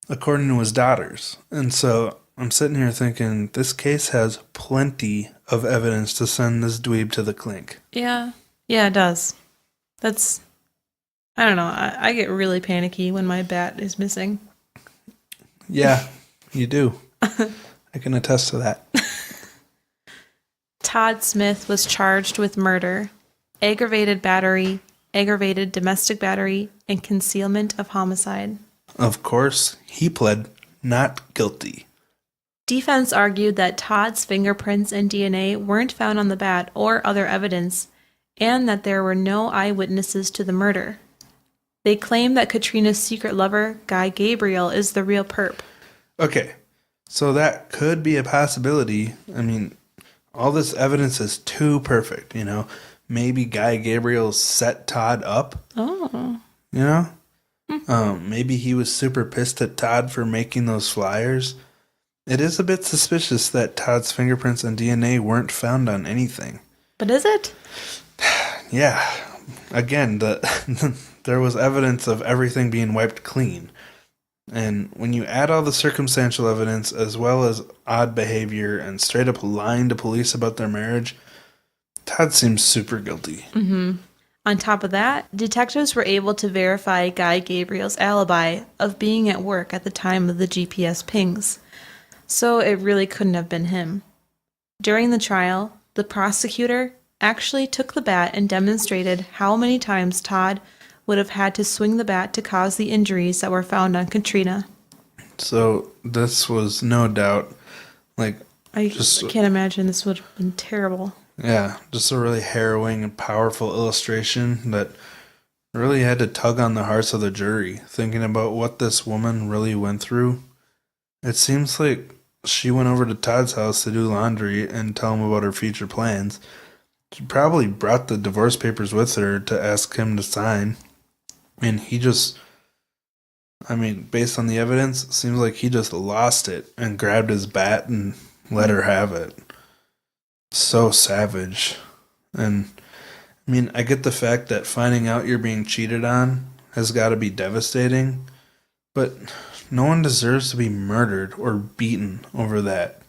according to his daughters. And so I'm sitting here thinking, this case has plenty of evidence to send this dweeb to the clink. Yeah, it does. I don't know, I get really panicky when my bat is missing. Yeah, you do. I can attest to that. Todd Smith was charged with murder, aggravated battery, aggravated domestic battery, and concealment of homicide. Of course, he pled not guilty. Defense argued that Todd's fingerprints and DNA weren't found on the bat or other evidence, and that there were no eyewitnesses to the murder. They claim that Katrina's secret lover, Guy Gabriel, is the real perp. Okay, so that could be a possibility. I mean, all this evidence is too perfect, you know? Maybe Guy Gabriel set Todd up. Oh. You know? Maybe he was super pissed at Todd for making those flyers. It is a bit suspicious that Todd's fingerprints and DNA weren't found on anything. But is it? Yeah. Again, there was evidence of everything being wiped clean. And when you add all the circumstantial evidence as well as odd behavior and straight up lying to police about their marriage, Todd seems super guilty. Mm-hmm. On top of that, detectives were able to verify Guy Gabriel's alibi of being at work at the time of the GPS pings. So it really couldn't have been him. During the trial, the prosecutor actually took the bat and demonstrated how many times Todd would have had to swing the bat to cause the injuries that were found on Katrina. So this was no doubt like I just can't imagine this would have been terrible. yeah, just a really harrowing and powerful illustration that really had to tug on the hearts of the jury, thinking about what this woman really went through. It seems like she went over to Todd's house to do laundry and tell him about her future plans. She probably brought the divorce papers with her to ask him to sign. And he just, I mean, based on the evidence, it seems like he just lost it and grabbed his bat and let her have it. So savage. And I mean, I get the fact that finding out you're being cheated on has got to be devastating, but no one deserves to be murdered or beaten over that.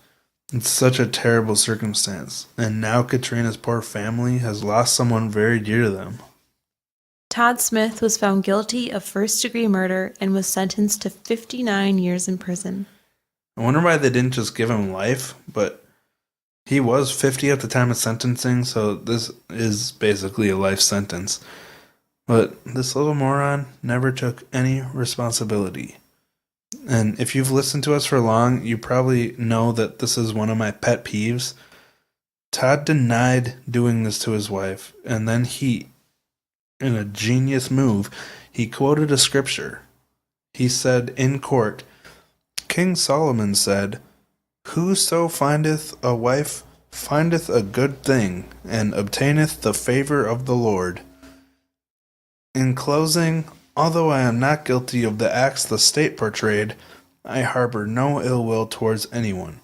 It's such a terrible circumstance, and now Katrina's poor family has lost someone very dear to them. Todd Smith was found guilty of first-degree murder and was sentenced to 59 years in prison. I wonder why they didn't just give him life, but he was 50 at the time of sentencing, so this is basically a life sentence. But this little moron never took any responsibility. And if you've listened to us for long, you probably know that this is one of my pet peeves. Todd denied doing this to his wife, and then he, in a genius move, he quoted a scripture. He said in court, King Solomon said, Whoso findeth a wife findeth a good thing, and obtaineth the favor of the Lord. In closing, although I am not guilty of the acts the state portrayed, I harbor no ill will towards anyone.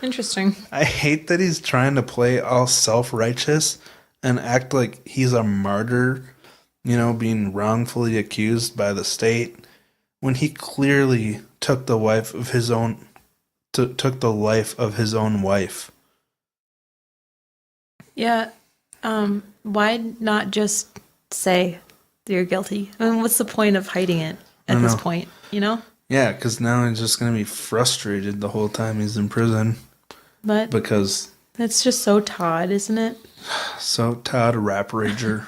Interesting. I hate that he's trying to play all self-righteous and act like he's a martyr, being wrongfully accused by the state, when he clearly took the life of his own wife. Yeah. Why not just say you're guilty? I mean, what's the point of hiding it at this point, Yeah, because now he's just going to be frustrated the whole time he's in prison. But Because it's just so Todd, isn't it? so Todd Rap Rager.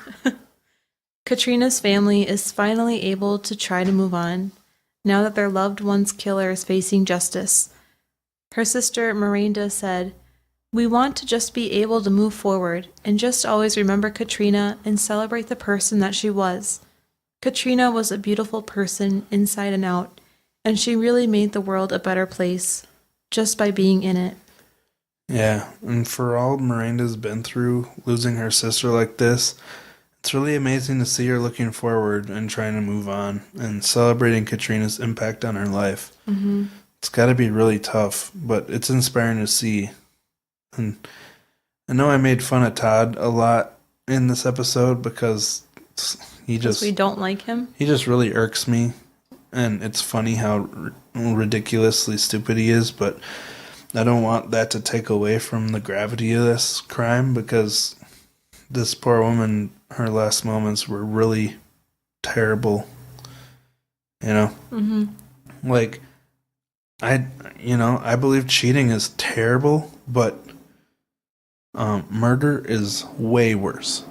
Katrina's family is finally able to try to move on now that their loved one's killer is facing justice. Her sister Miranda said, We want to just be able to move forward and just always remember Katrina and celebrate the person that she was. Katrina was a beautiful person inside and out, and she really made the world a better place just by being in it. Yeah, and for all Miranda's been through, losing her sister like this, it's really amazing to see her looking forward and trying to move on and celebrating Katrina's impact on her life. Mm-hmm. It's got to be really tough, but it's inspiring to see. And I know I made fun of Todd a lot in this episode because We don't like him. he just really irks me, and it's funny how ridiculously stupid he is, but I don't want that to take away from the gravity of this crime, because this poor woman, her last moments were really terrible. Mm-hmm. Like, I believe cheating is terrible, but murder is way worse.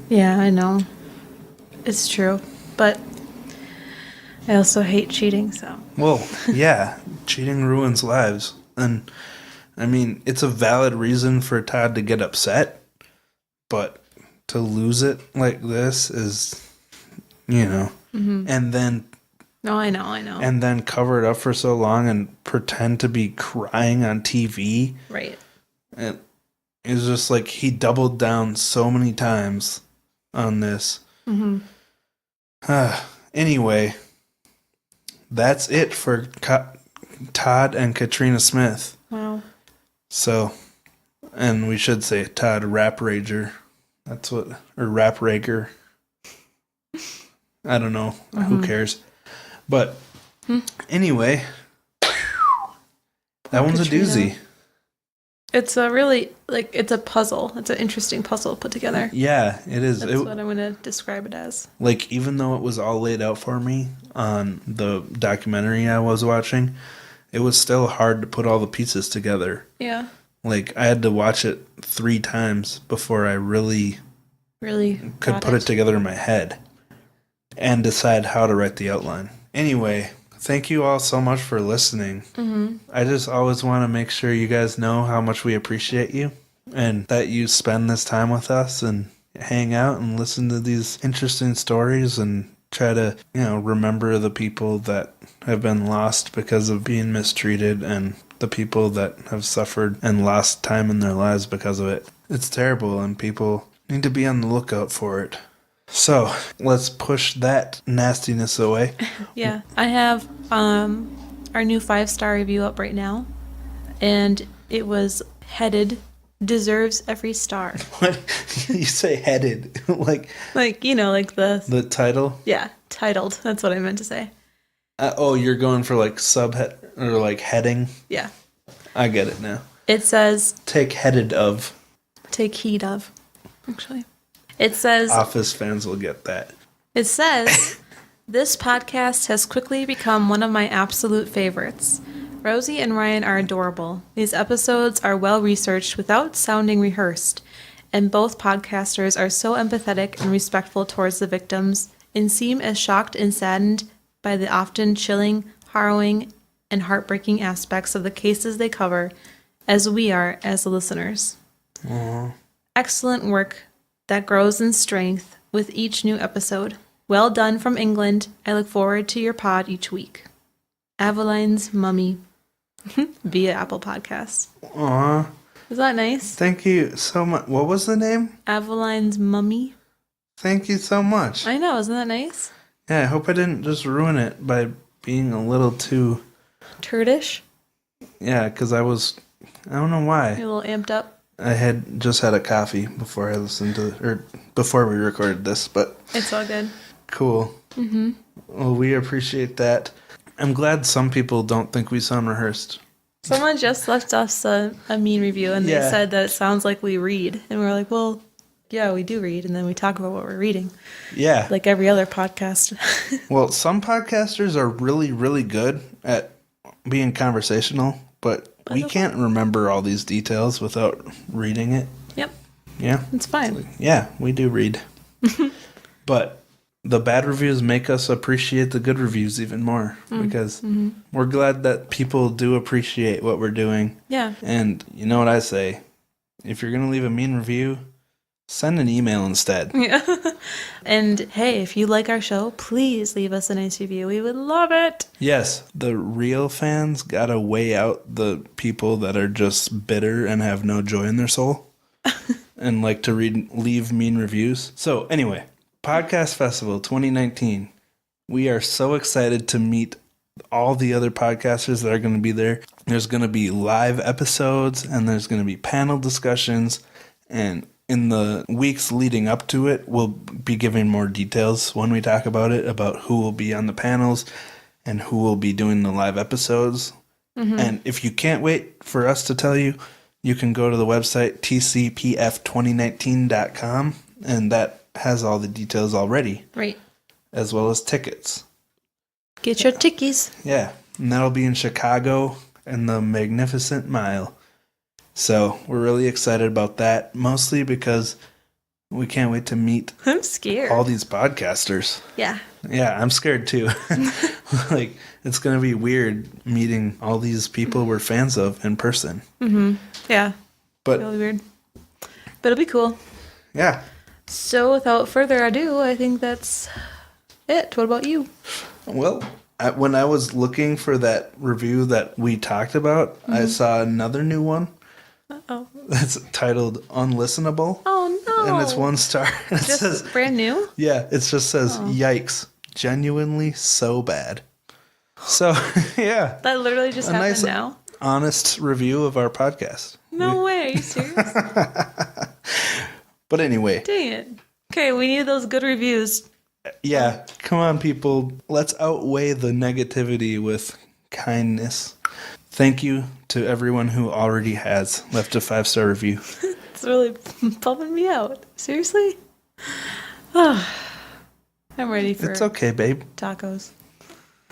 Yeah, I know. It's true. But I also hate cheating, so. Well, yeah, cheating ruins lives. And, I mean, it's a valid reason for Todd to get upset, but to lose it like this is, Mm-hmm. and then No, I know. and then cover it up for so long and pretend to be crying on TV. Right. And it's just like he doubled down so many times on this. Mm-hmm. Anyway, that's it for Todd and Katrina Smith. Wow. So, and we should say Todd Rap Rager. That's what, or Rap Rager. I don't know. Mm-hmm. Who cares? But anyway, that one's Katrina. a doozy. It's a really, like, it's a puzzle. It's an interesting puzzle put together. Yeah, it is. That's what I'm going to describe it as. Like, even though it was all laid out for me on the documentary I was watching, it was still hard to put all the pieces together. Yeah. Like, I had to watch it 3 times before I really could put it together in my head and decide how to write the outline. Anyway, thank you all so much for listening. Mm-hmm. I just always want to make sure you guys know how much we appreciate you and that you spend this time with us and hang out and listen to these interesting stories and try to, remember the people that have been lost because of being mistreated and the people that have suffered and lost time in their lives because of it. It's terrible and people need to be on the lookout for it. So let's push that nastiness away. Yeah. I have our new 5-star review up right now, and it was headed deserves every star. What? You say headed? like like the title? Yeah, titled. That's what I meant to say. You're going for like subhead or like heading? Yeah. I get it now. It says take headed of. Take heed of, actually. It says Office fans will get that. It says this podcast has quickly become one of my absolute favorites. Rosie and Ryan are adorable. These episodes are well researched without sounding rehearsed, and both podcasters are so empathetic and respectful towards the victims and seem as shocked and saddened by the often chilling, harrowing, and heartbreaking aspects of the cases they cover as we are as the listeners. Aww. Excellent work that grows in strength with each new episode. Well done from England. I look forward to your pod each week. Aveline's Mummy via Apple Podcasts. Aww. Is that nice? Thank you so much. What was the name? Aveline's Mummy. Thank you so much. I know. Isn't that nice? Yeah, I hope I didn't just ruin it by being a little too... Turdish? Yeah, because I don't know why. You're a little amped up? I had just had a coffee before I listened to, or before we recorded this, but... It's all good. Cool. Mm-hmm. Well, we appreciate that. I'm glad some people don't think we sound rehearsed. Someone just left us a mean review, and they said that it sounds like we read. And we're like, well, yeah, we do read, and then we talk about what we're reading. Yeah. Like every other podcast. Well, some podcasters are really, really good at being conversational, but we can't remember all these details without reading it. Yep. Yeah. It's fine. Yeah, we do read. But the bad reviews make us appreciate the good reviews even more because we're glad that people do appreciate what we're doing. Yeah. And you know what I say? If you're going to leave a mean review, send an email instead. Yeah. And hey, if you like our show, please leave us a nice review. We would love it. Yes, the real fans gotta weigh out the people that are just bitter and have no joy in their soul and like to leave mean reviews. So anyway, Podcast Festival 2019. We are so excited to meet all the other podcasters that are going to be there. There's going to be live episodes and there's going to be panel discussions, and in the weeks leading up to it, we'll be giving more details when we talk about it, about who will be on the panels and who will be doing the live episodes. Mm-hmm. And if you can't wait for us to tell you, you can go to the website tcpf2019.com, and that has all the details already. Right. As well as tickets. Get your tickies. Yeah. And that'll be in Chicago and the Magnificent Mile. So we're really excited about that, mostly because we can't wait to meet I'm scared. all these podcasters. Yeah. Yeah, I'm scared too. Like, it's going to be weird meeting all these people we're fans of in person. Mm-hmm. Yeah. But it'll be weird. But it'll be cool. Yeah. So without further ado, I think that's it. What about you? Well, when I was looking for that review that we talked about, I saw another new one. Uh-oh. That's titled Unlistenable. Oh, no. And it's 1 star. It just says, brand new? Yeah, it just says, Yikes, genuinely so bad. So, yeah. That literally just happened nice, now? Honest review of our podcast. No way. Are you serious? But anyway. Dang it. Okay, we need those good reviews. Yeah, come on, people. Let's outweigh the negativity with kindness. Thank you to everyone who already has left a 5-star review. It's really pumping me out. Seriously? Oh, I'm ready for It's okay, babe. tacos.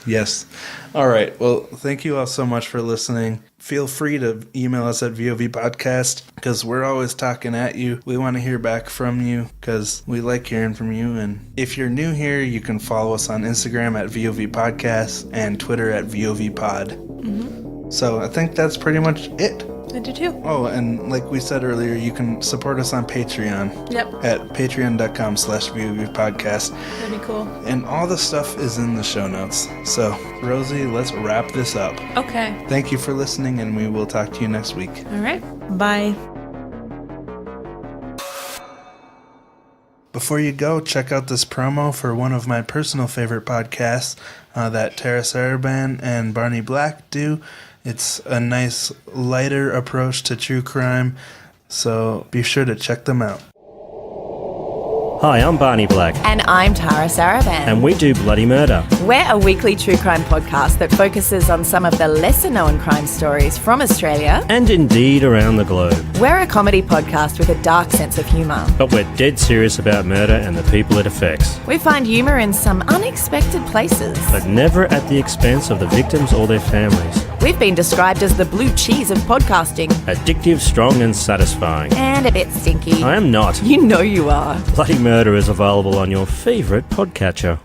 Yes. All right. Well, thank you all so much for listening. Feel free to email us at VOVpodcast because we're always talking at you. We want to hear back from you because we like hearing from you. And if you're new here, you can follow us on Instagram at VOVpodcast and Twitter at VOVpod. Mm-hmm. So I think that's pretty much it. I do too. Oh, and like we said earlier, you can support us on Patreon. Yep. At patreon.com/VOVpodcast. That'd be cool. And all the stuff is in the show notes. So, Rosie, let's wrap this up. Okay. Thank you for listening, and we will talk to you next week. All right. Bye. Before you go, check out this promo for one of my personal favorite podcasts that Tara Saraban and Barney Black do. It's a nice, lighter approach to true crime, so be sure to check them out. Hi, I'm Barney Black. And I'm Tara Saraban. And we do Bloody Murder. We're a weekly true crime podcast that focuses on some of the lesser known crime stories from Australia. And indeed around the globe. We're a comedy podcast with a dark sense of humour. But we're dead serious about murder and the people it affects. We find humour in some unexpected places. But never at the expense of the victims or their families. We've been described as the blue cheese of podcasting. Addictive, strong and satisfying. And a bit stinky. I am not. You know you are. Bloody Murder is available on your favourite podcatcher.